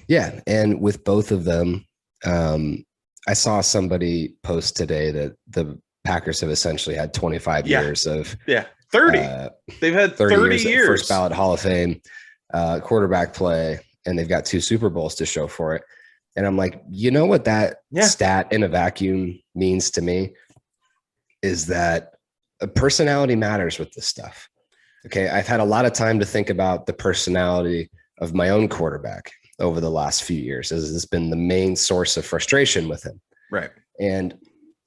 Yeah, and with both of them, I saw somebody post today that the Packers have essentially had 25 years of 30. They've had 30 years. First ballot Hall of Fame quarterback play, and they've got 2 Super Bowls to show for it. And I'm like, you know what that stat in a vacuum means to me is that personality matters with this stuff. Okay, I've had a lot of time to think about the personality of my own quarterback over the last few years, as it's been the main source of frustration with him. Right. And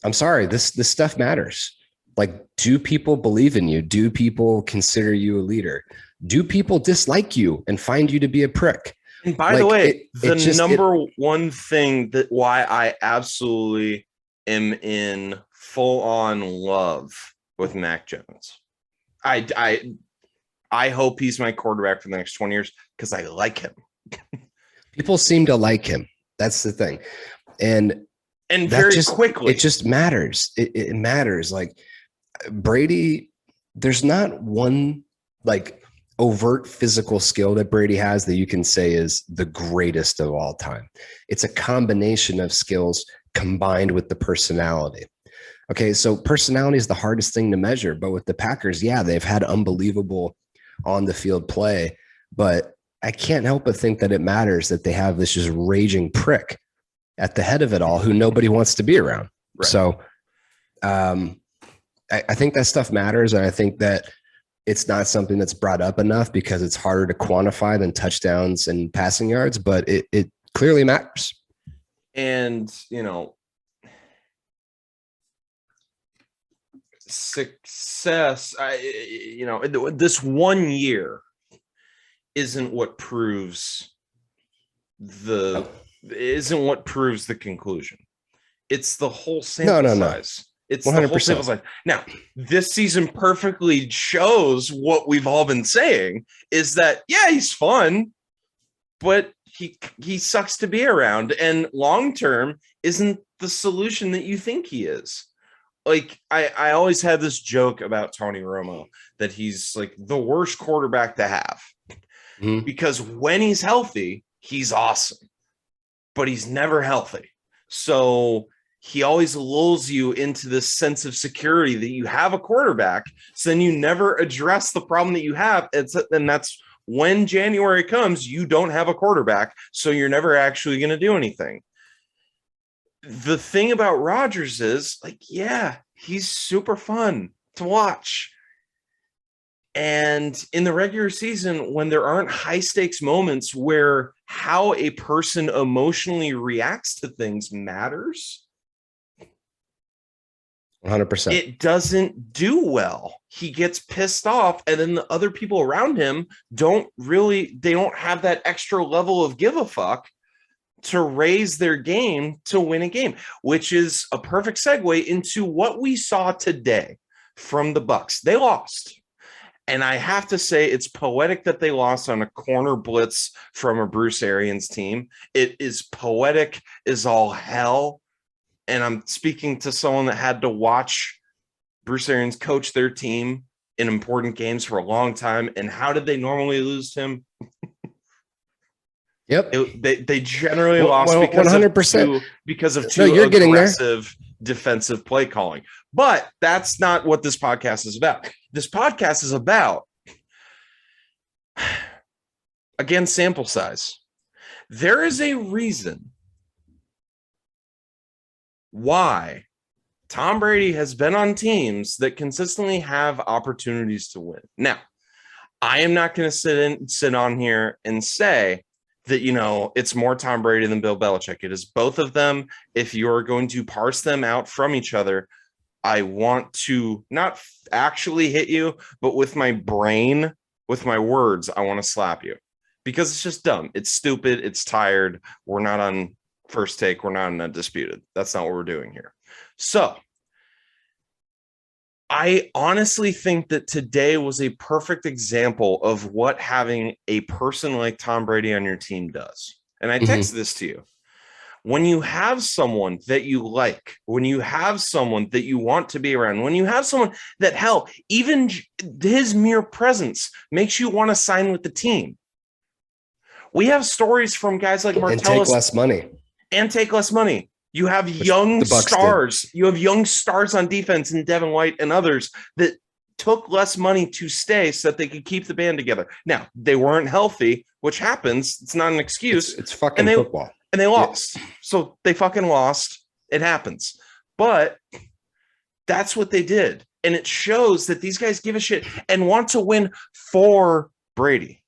I'm sorry, this stuff matters. Like, do people believe in you? Do people consider you a leader? Do people dislike you and find you to be a prick? And by the way, number one thing that why I absolutely am in full on love with Mac Jones. I hope he's my quarterback for the next 20 years because I like him. People seem to like him. That's the thing. And very quickly. It just matters. It matters. Like, Brady, there's not one like overt physical skill that Brady has that you can say is the greatest of all time. It's a combination of skills combined with the personality. Okay, so personality is the hardest thing to measure, but with the Packers, they've had unbelievable on the field play, but I can't help but think that it matters that they have this just raging prick at the head of it all who nobody wants to be around. Right. So I think that stuff matters. And I think that it's not something that's brought up enough because it's harder to quantify than touchdowns and passing yards, but it clearly matters. And, success, this 1 year isn't what proves the conclusion. It's the whole sample size. It's 100%. The whole sample size. Now, this season perfectly shows what we've all been saying is that, he's fun, but he sucks to be around, and long-term isn't the solution that you think he is. Like, I always had this joke about Tony Romo that he's like the worst quarterback to have. Mm-hmm. Because when he's healthy, he's awesome, but he's never healthy. So he always lulls you into this sense of security that you have a quarterback. So then you never address the problem that you have. And that's when January comes, you don't have a quarterback. So you're never actually going to do anything. The thing about Rodgers is like, he's super fun to watch. And in the regular season, when there aren't high stakes moments where how a person emotionally reacts to things matters, 100%, it doesn't do well. He gets pissed off, and then the other people around him don't have that extra level of give a fuck to raise their game to win a game, which is a perfect segue into what we saw today from the Bucs. They lost. And I have to say, it's poetic that they lost on a corner blitz from a Bruce Arians team. It is poetic as all hell. And I'm speaking to someone that had to watch Bruce Arians coach their team in important games for a long time. And how did they normally lose to him? Yep. They generally lost 100%. because of too aggressive defensive play calling. But that's not what this podcast is about. This podcast is about, again, sample size. There is a reason why Tom Brady has been on teams that consistently have opportunities to win. Now, I am not going to sit on here and say that, it's more Tom Brady than Bill Belichick. It is both of them. If you're going to parse them out from each other, I want to not actually hit you, but with my brain, with my words, I want to slap you because it's just dumb. It's stupid. It's tired. We're not on First Take. We're not on Undisputed. That's not what we're doing here. So I honestly think that today was a perfect example of what having a person like Tom Brady on your team does. And I text this to you. When you have someone that you like, when you have someone that you want to be around, when you have someone that, hell, even his mere presence makes you want to sign with the team. We have stories from guys like Martellus. And take less money. You have young stars. You have young stars on defense in Devin White and others that took less money to stay so that they could keep the band together. Now, they weren't healthy, which happens. It's not an excuse. It's fucking football. And they lost. Yeah. So they fucking lost. It happens. But that's what they did. And it shows that these guys give a shit and want to win for Brady.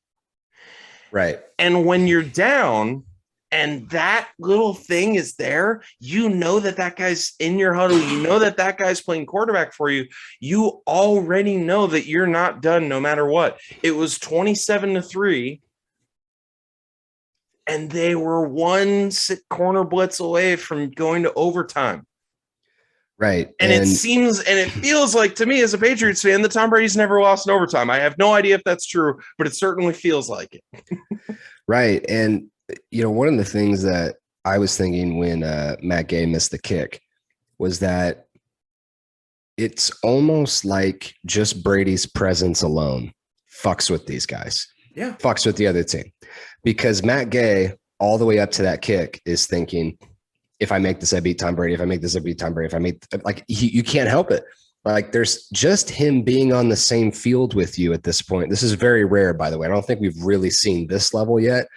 Right. And when you're down and that little thing is there, that guy's in your huddle. That guy's playing quarterback for you. You already know that you're not done no matter what. It was 27-3. And they were one corner blitz away from going to overtime. Right. And it seems and it feels like to me as a Patriots fan that Tom Brady's never lost in overtime. I have no idea if that's true, but it certainly feels like it. Right. And, one of the things that I was thinking when Matt Gay missed the kick was that it's almost like just Brady's presence alone fucks with these guys. Yeah. Fucks with the other team. Because Matt Gay, all the way up to that kick, is thinking, if I make this, I beat Tom Brady. If I make this, I beat Tom Brady. If I make, you can't help it. Like, there's just him being on the same field with you at this point. This is very rare, by the way. I don't think we've really seen this level yet.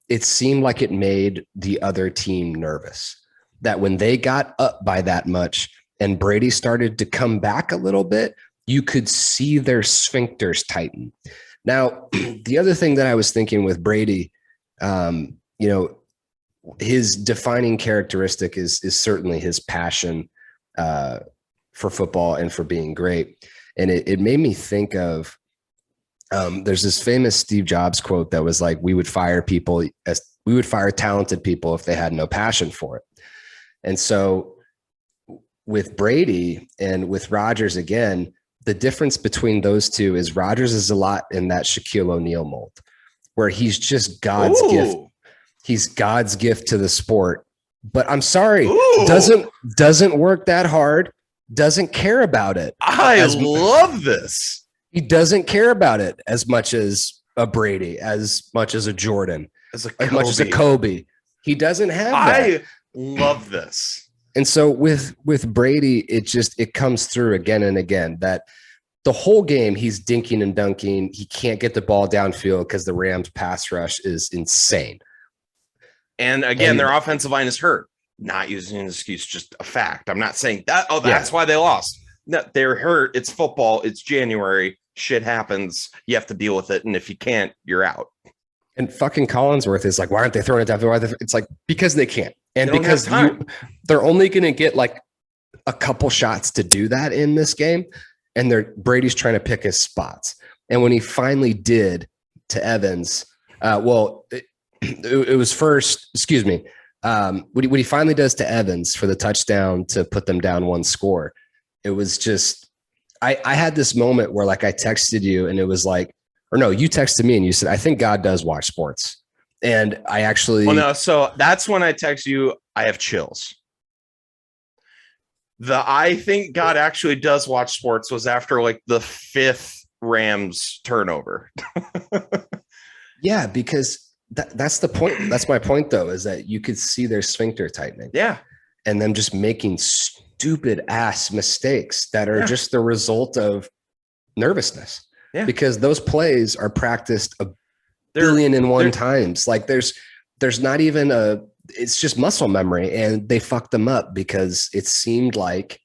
It seemed like it made the other team nervous, that when they got up by that much and Brady started to come back a little bit, you could see their sphincters tighten. Now, the other thing that I was thinking with Brady, his defining characteristic is certainly his passion for football and for being great. And it made me think of, there's this famous Steve Jobs quote that was like, we would fire talented people if they had no passion for it. And so with Brady and with Rodgers, again, the difference between those two is Rodgers is a lot in that Shaquille O'Neal mold, where he's just God's gift. He's God's gift to the sport. But I'm sorry, doesn't work that hard, doesn't care about it. I love this. He doesn't care about it as much as a Brady, as much as a Jordan, as much as a Kobe. He doesn't have that. I love this. And so with Brady, it comes through again and again that the whole game he's dinking and dunking. He can't get the ball downfield because the Rams pass rush is insane. And again, their offensive line is hurt. Not using an excuse, just a fact. I'm not saying that. Oh, that's why they lost. No, they're hurt. It's football. It's January. Shit happens. You have to deal with it. And if you can't, you're out. And fucking Collinsworth is like, why aren't they throwing it downfield? It's like, because they can't. And because they're only going to get like a couple shots to do that in this game. And Brady's trying to pick his spots. And when he finally did to Evans, it was first, when he finally does to Evans for the touchdown to put them down one score, it was just I had this moment where like I texted you and it was like, or no, you texted me and you said, I think God does watch sports. And I actually, Well, no, so that's when I text you, I have chills. I think God actually does watch sports was after like the 5th Rams turnover. yeah, because that's the point. That's my point though, is that you could see their sphincter tightening. Yeah. And them just making stupid ass mistakes that are just the result of nervousness. Yeah. Because those plays are practiced a billion and one times. Like there's not even it's just muscle memory, and they fucked them up because it seemed like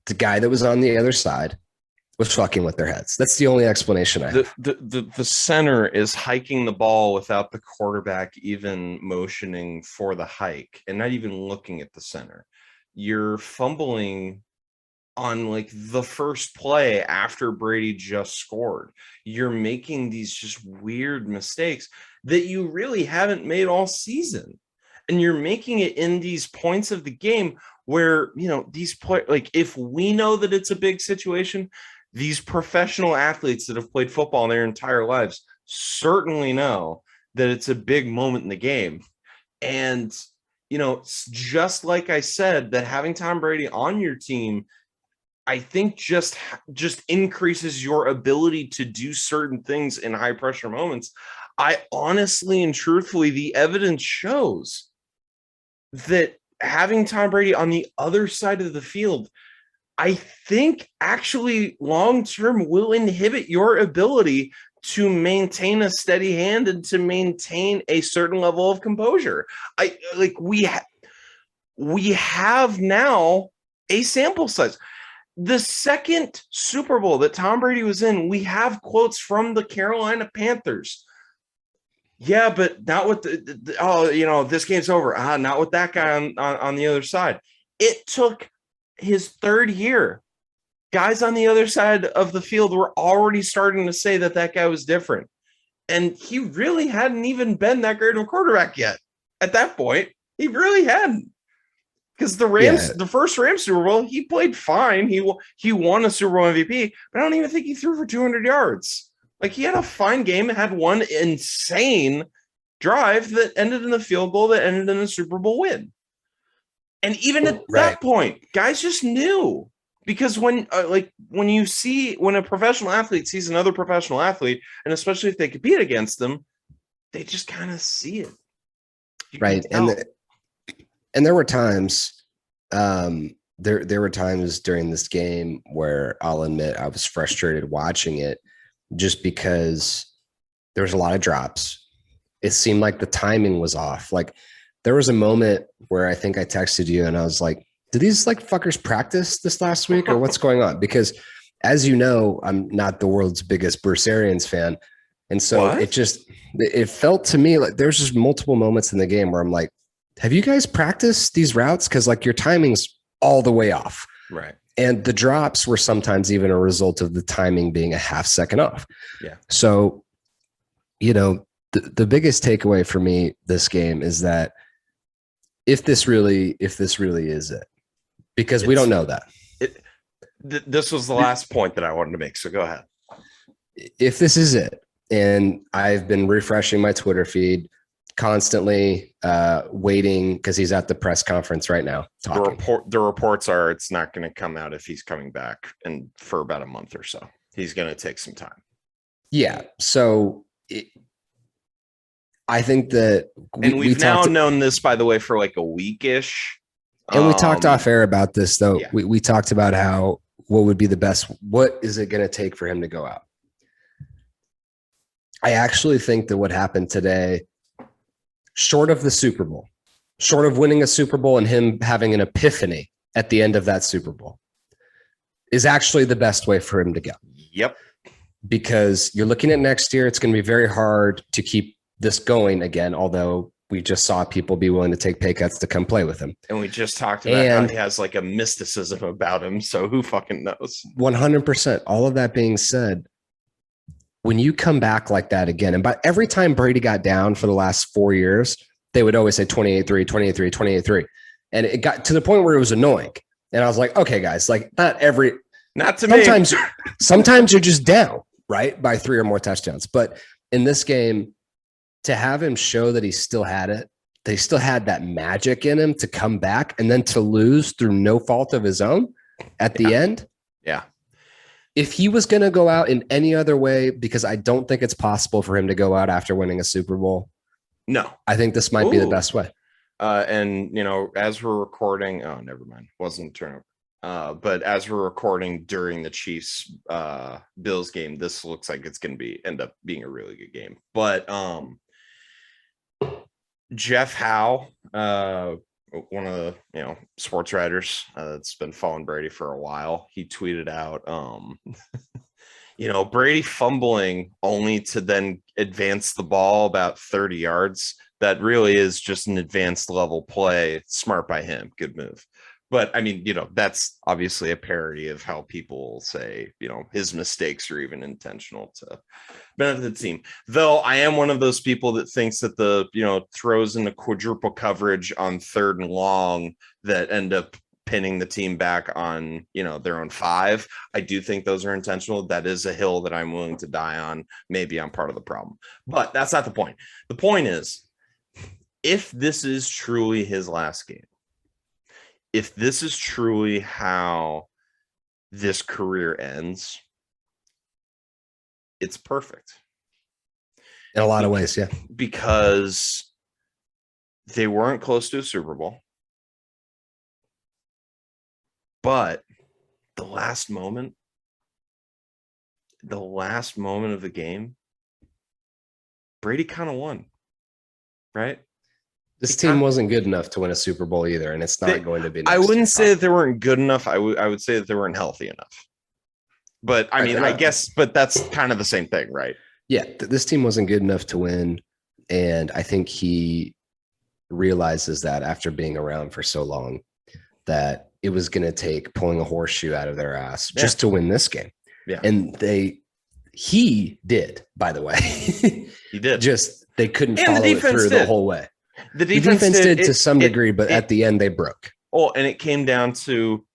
the guy that was on the other side was fucking with their heads. That's the only explanation I have. The center is hiking the ball without the quarterback even motioning for the hike and not even looking at the center. You're fumbling on like the first play after Brady just scored. You're making these just weird mistakes that you really haven't made all season. And you're making it in these points of the game where, you know, these players, like if we know that it's a big situation, these professional athletes that have played football their entire lives certainly know that it's a big moment in the game. And, you know, just like I said, that having Tom Brady on your team, I think just increases your ability to do certain things in high pressure moments. I honestly and truthfully, the evidence shows that having Tom Brady on the other side of the field, I think actually long-term will inhibit your ability to maintain a steady hand and to maintain a certain level of composure. We have now a sample size. The second Super Bowl that Tom Brady was in, we have quotes from the Carolina Panthers. Yeah, but not with this game's over. Not with that guy on the other side. It took his 3rd year. Guys on the other side of the field were already starting to say that guy was different. And he really hadn't even been that great of a quarterback yet. At that point, he really hadn't. Because the Rams, the first Rams Super Bowl, he played fine. He won a Super Bowl MVP, but I don't even think he threw for 200 yards. Like he had a fine game, had one insane drive that ended in a field goal that ended in a Super Bowl win. And even at that point, guys just knew, because when a professional athlete sees another professional athlete, and especially if they compete against them, they just kind of see it. Right. And there were times, there were times during this game where I'll admit I was frustrated watching it, just because there was a lot of drops. It seemed like the timing was off. Like there was a moment where I think I texted you and I was like, did these like fuckers practice this last week or what's going on? Because as you know, I'm not the world's biggest Bruce Arians fan. And so it felt to me like there's just multiple moments in the game where I'm like, have you guys practiced these routes? Cause like your timing's all the way off. Right. And the drops were sometimes even a result of the timing being a half second off. Yeah. So, you know, the biggest takeaway for me this game is that if this really is it, because we don't know that. This was the last point that I wanted to make. So go ahead. If this is it, and I've been refreshing my Twitter feed constantly, waiting because he's at the press conference right now. The reports are it's not going to come out if he's coming back and for about a month or so. He's going to take some time. Yeah. So I think that we've now known this, by the way, for like a week-ish. And we talked off air about this, though. Yeah. We talked about what would be the best. What is it going to take for him to go out? I actually think that what happened today, short of the Super Bowl, short of winning a Super Bowl and him having an epiphany at the end of that Super Bowl, is actually the best way for him to go. Yep. Because you're looking at next year, it's going to be very hard to keep this going again, although we just saw people be willing to take pay cuts to come play with him. And we just talked about how he has like a mysticism about him. So who fucking knows? 100%. All of that being said, when you come back like that again, and by every time Brady got down for the last 4 years, they would always say 28-3, 28-3, 28-3. And it got to the point where it was annoying. And I was like, okay, guys, like not every Not to me. Sometimes you're just down, right, by 3 or more touchdowns. But in this game, to have him show that he still had it, they still had that magic in him to come back, and then to lose through no fault of his own at the end. Yeah. If he was going to go out in any other way, because I don't think it's possible for him to go out after winning a Super Bowl. No. I think this might be the best way. And, as we're recording, never mind. Wasn't a turnover. But as we're recording during the Chiefs Bills game, this looks like it's going to end up being a really good game. But Jeff Howe, one of the sports writers that's been following Brady for a while, he tweeted out, Brady fumbling only to then advance the ball about 30 yards. That really is just an advanced level play. Smart by him. Good move. But I mean, that's obviously a parody of how people say, his mistakes are even intentional to benefit the team. Though I am one of those people that thinks that the, throws into quadruple coverage on 3rd and long that end up pinning the team back on, their own 5. I do think those are intentional. That is a hill that I'm willing to die on. Maybe I'm part of the problem, but that's not the point. The point is, if this is truly his last game, if this is truly how this career ends, it's perfect. In a lot of ways, yeah. Because they weren't close to a Super Bowl. But the last moment of the game, Brady kind of won, right? This team wasn't good enough to win a Super Bowl either, and it's not going to be. I wouldn't say that they weren't good enough. I would say that they weren't healthy enough. But I mean, I guess, but that's kind of the same thing, right? Yeah, this team wasn't good enough to win, and I think he realizes that after being around for so long, that it was going to take pulling a horseshoe out of their ass just to win this game. Yeah, and he did, by the way. He did. Just they couldn't follow it through the whole way. The defense did to some degree, but at the end they broke. Oh, and it came down to,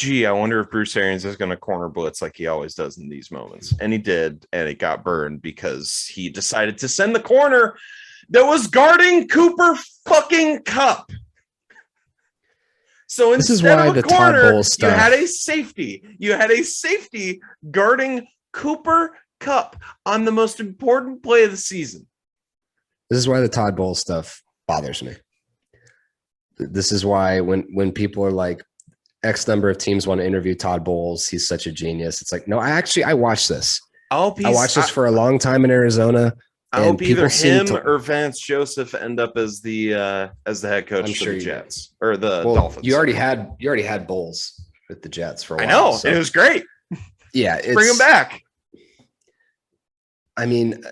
I wonder if Bruce Arians is going to corner blitz like he always does in these moments. And he did, and it got burned because he decided to send the corner that was guarding Cooper fucking Kupp. So this is why the Todd Bowles stuff. You had a safety guarding Cooper Kupp on the most important play of the season. This is why the Todd Bowles stuff bothers me. This is why when people are like, X number of teams want to interview Todd Bowles, he's such a genius. It's like, no, I watched this. I watched this for a long time in Arizona. I hope either him or Vance Joseph end up as the head coach for the Jets or the Dolphins. You already had Bowles with the Jets for a while. I know, and it was great. Yeah, bring him back. I mean,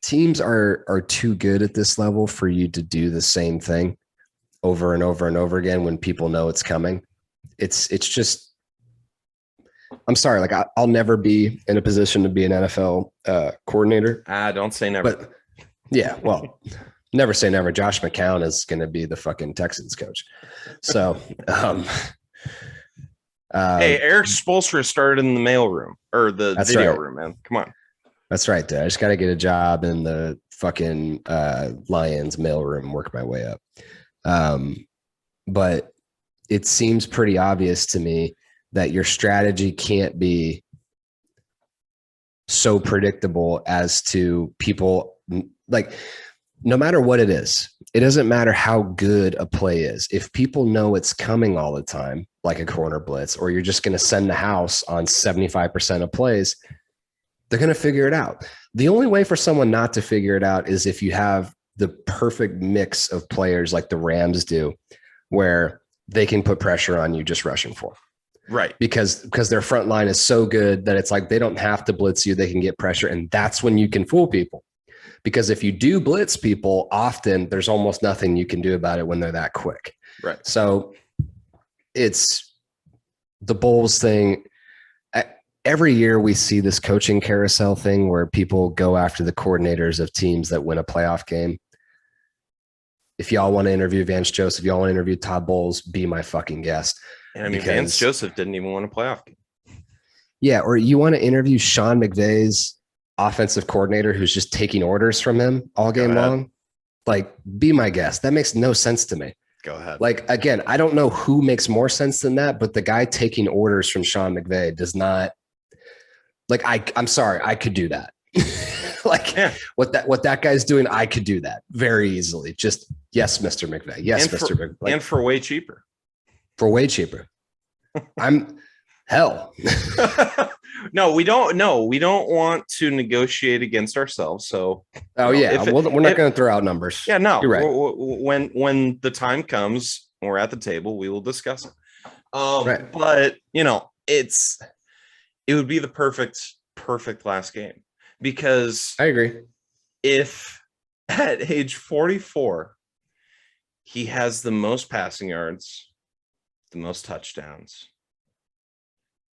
teams are too good at this level for you to do the same thing over and over and over again when people know it's coming. It's just, I'm sorry, like I'll never be in a position to be an NFL coordinator. Don't say never. But yeah, well, never say never. Josh McCown is going to be the fucking Texans coach. So, hey, Eric Spoelstra started in the mailroom or the video room, man. Come on. That's right, dude. I just got to get a job in the fucking Lions mailroom, work my way up. But it seems pretty obvious to me that your strategy can't be so predictable as to people like, no matter what it is, it doesn't matter how good a play is. If people know it's coming all the time, like a corner blitz, or you're just going to send the house on 75% of plays, they're going to figure it out. The only way for someone not to figure it out is if you have the perfect mix of players like the Rams do, where they can put pressure on you just rushing for. Right. Because their front line is so good that it's like they don't have to blitz you. They can get pressure. And that's when you can fool people. Because if you do blitz people, often there's almost nothing you can do about it when they're that quick. Right. So it's the Bulls thing. Every year we see this coaching carousel thing where people go after the coordinators of teams that win a playoff game. If y'all want to interview Vance Joseph, y'all want to interview Todd Bowles, be my fucking guest. And I mean, Vance Joseph didn't even win a playoff game. Yeah, or you want to interview Sean McVay's offensive coordinator who's just taking orders from him all game ahead. long? Like, be my guest. That makes no sense to me. Go ahead. Like, again, I don't know who makes more sense than that, but the guy taking orders from Sean McVay does not. Like, I'm sorry, I could do that. Like, what that guy's doing, I could do that very easily. Just yes, Mr. McVay. Yes, Mr. McVay. Like, and for way cheaper. For way cheaper. I'm hell. No, we don't. No, we don't want to negotiate against ourselves. So, oh yeah, we're not going to throw out numbers. Yeah, no. You're right. When the time comes, we're at the table. We will discuss it. Right. But it would be the perfect last game, because I agree. If at age 44 he has the most passing yards, the most touchdowns,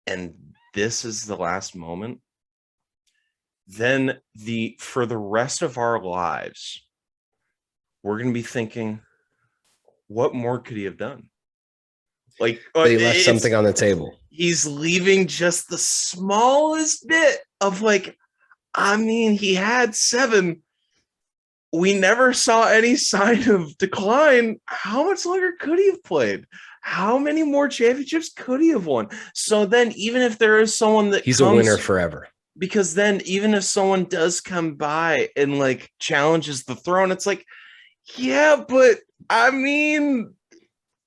and this is the last moment, then for the rest of our lives, we're going to be thinking, what more could he have done? Like, he left something on the table. He's leaving just the smallest bit of, like, I mean, he had 7. We never saw any sign of decline. How much longer could he have played? How many more championships could he have won? So then, even if there is someone that he's a winner forever, because then even if someone does come by and like challenges the throne, it's like, yeah, but I mean,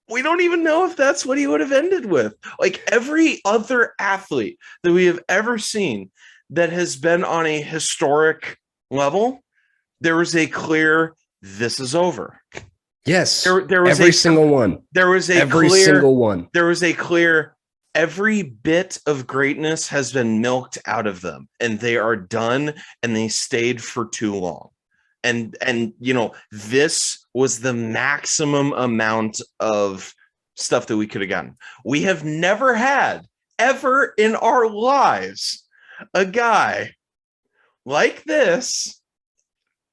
we don't even know if that's what he would have ended with. Like, every other athlete that we have ever seen that has been on a historic level, there was a clear, this is over. Yes. There was every single one. There was every single one. There was a clear, every bit of greatness has been milked out of them, and they are done, and they stayed for too long. And this was the maximum amount of stuff that we could have gotten. We have never had, ever in our lives, a guy like this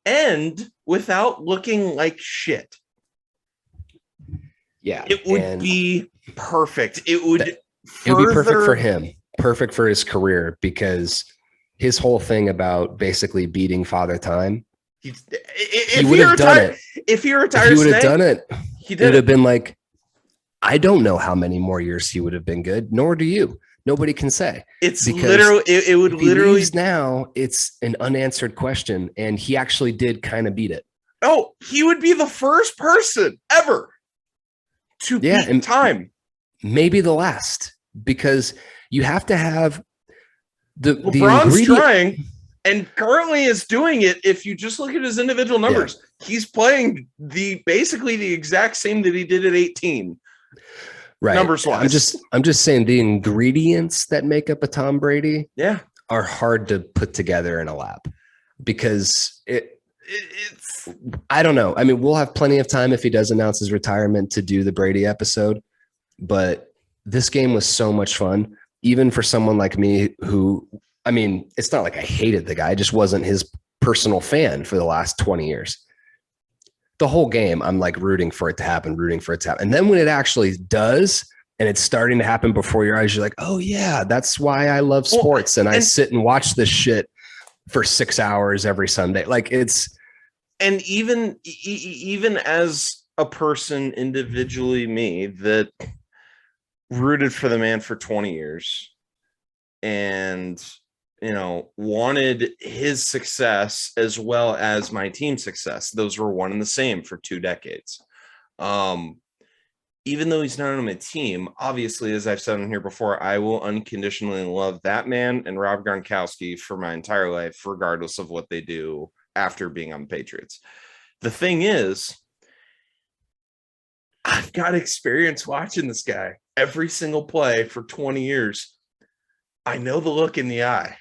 end without looking like shit. Yeah, it would be perfect. It would be perfect for him, perfect for his career, because his whole thing about basically beating Father Time, he would have done it. If he retires, he would have done it. It would have been like, I don't know how many more years he would have been good, nor do you. Nobody can say. It's literally, it would literally. Now it's an unanswered question, and he actually did kind of beat it. Oh, he would be the first person ever to beat time. Maybe the last, because you have to have LeBron's trying, and currently is doing it. If you just look at his individual numbers, he's playing basically the exact same that he did at 18. Right. Numbers wise. I'm just saying the ingredients that make up a Tom Brady are hard to put together in a lab, because it's I don't know. I mean, we'll have plenty of time if he does announce his retirement to do the Brady episode, but this game was so much fun, even for someone like me who, I mean, it's not like I hated the guy, I just wasn't his personal fan for the last 20 years. The whole game, I'm like rooting for it to happen. And then when it actually does, and it's starting to happen before your eyes, you're like, oh yeah, that's why I love sports. And I sit and watch this shit for 6 hours every Sunday. Like, it's. And even as a person individually, me, that rooted for the man for 20 years and, wanted his success as well as my team's success. Those were one and the same for 2 decades. Even though he's not on my team, obviously, as I've said on here before, I will unconditionally love that man and Rob Gronkowski for my entire life, regardless of what they do after being on the Patriots. The thing is, I've got experience watching this guy every single play for 20 years. I know the look in the eye.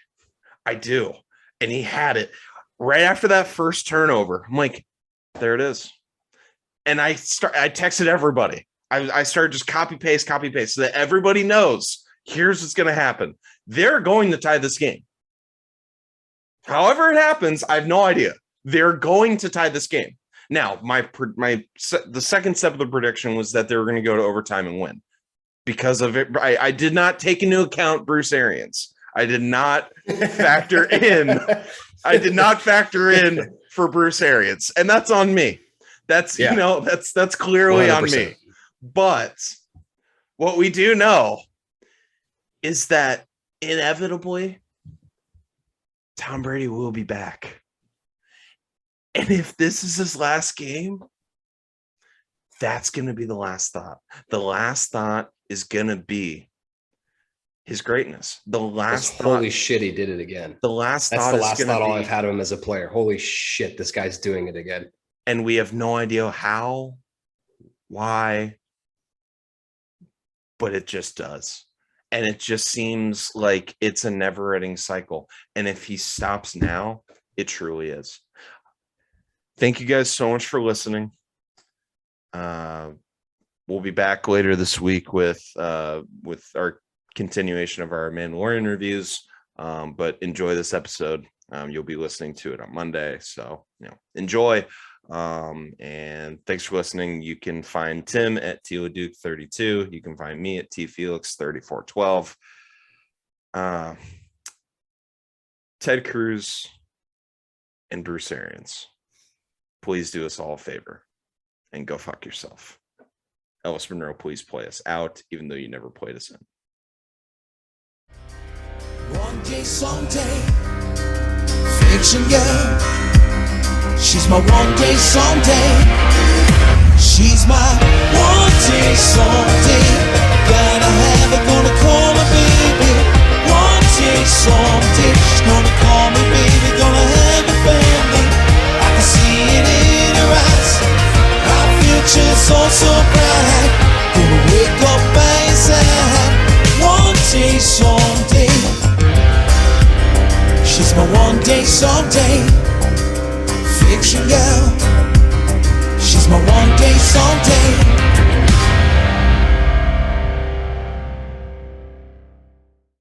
I do. And he had it right after that first turnover. I'm like, there it is. And I texted everybody. I started just copy paste so that everybody knows, here's what's going to happen. They're going to tie this game. However it happens, I have no idea. They're going to tie this game. Now, the second step of the prediction was that they were going to go to overtime and win. because of it. I did not take into account Bruce Arians. I did not factor in. I did not factor in for Bruce Arians, and that's on me. That's that's clearly 100%. On me. But what we do know is that inevitably Tom Brady will be back. And if this is his last game, that's going to be the last thought. The last thought is going to be his greatness. The last thought, holy shit, he did it again. The last that's thought the last thought be, I've had of him as a player. Holy shit, this guy's doing it again. And we have no idea how, why, but it just does. And it just seems like it's a never-ending cycle. And if he stops now, it truly is. Thank you guys so much for listening. We'll be back later this week with our continuation of our Mandalorian reviews. But enjoy this episode. You'll be listening to it on Monday. So, enjoy. And thanks for listening. You can find Tim at LeDuc 32. You can find me at Felix 3412. Ted Cruz and Bruce Arians, please do us all a favor and go fuck yourself. Elvis Monroe, please play us out, even though you never played us in. One day, someday, fiction girl. She's my one day, someday. She's my one day, someday. Gotta have her, gonna call her baby. One day, someday. She's gonna call me baby, gonna have a family. I can see it in her eyes. Our future's all so bright. Gonna wake up by his side. One day, someday. She's my one day, someday. Fiction girl. She's my one day, someday.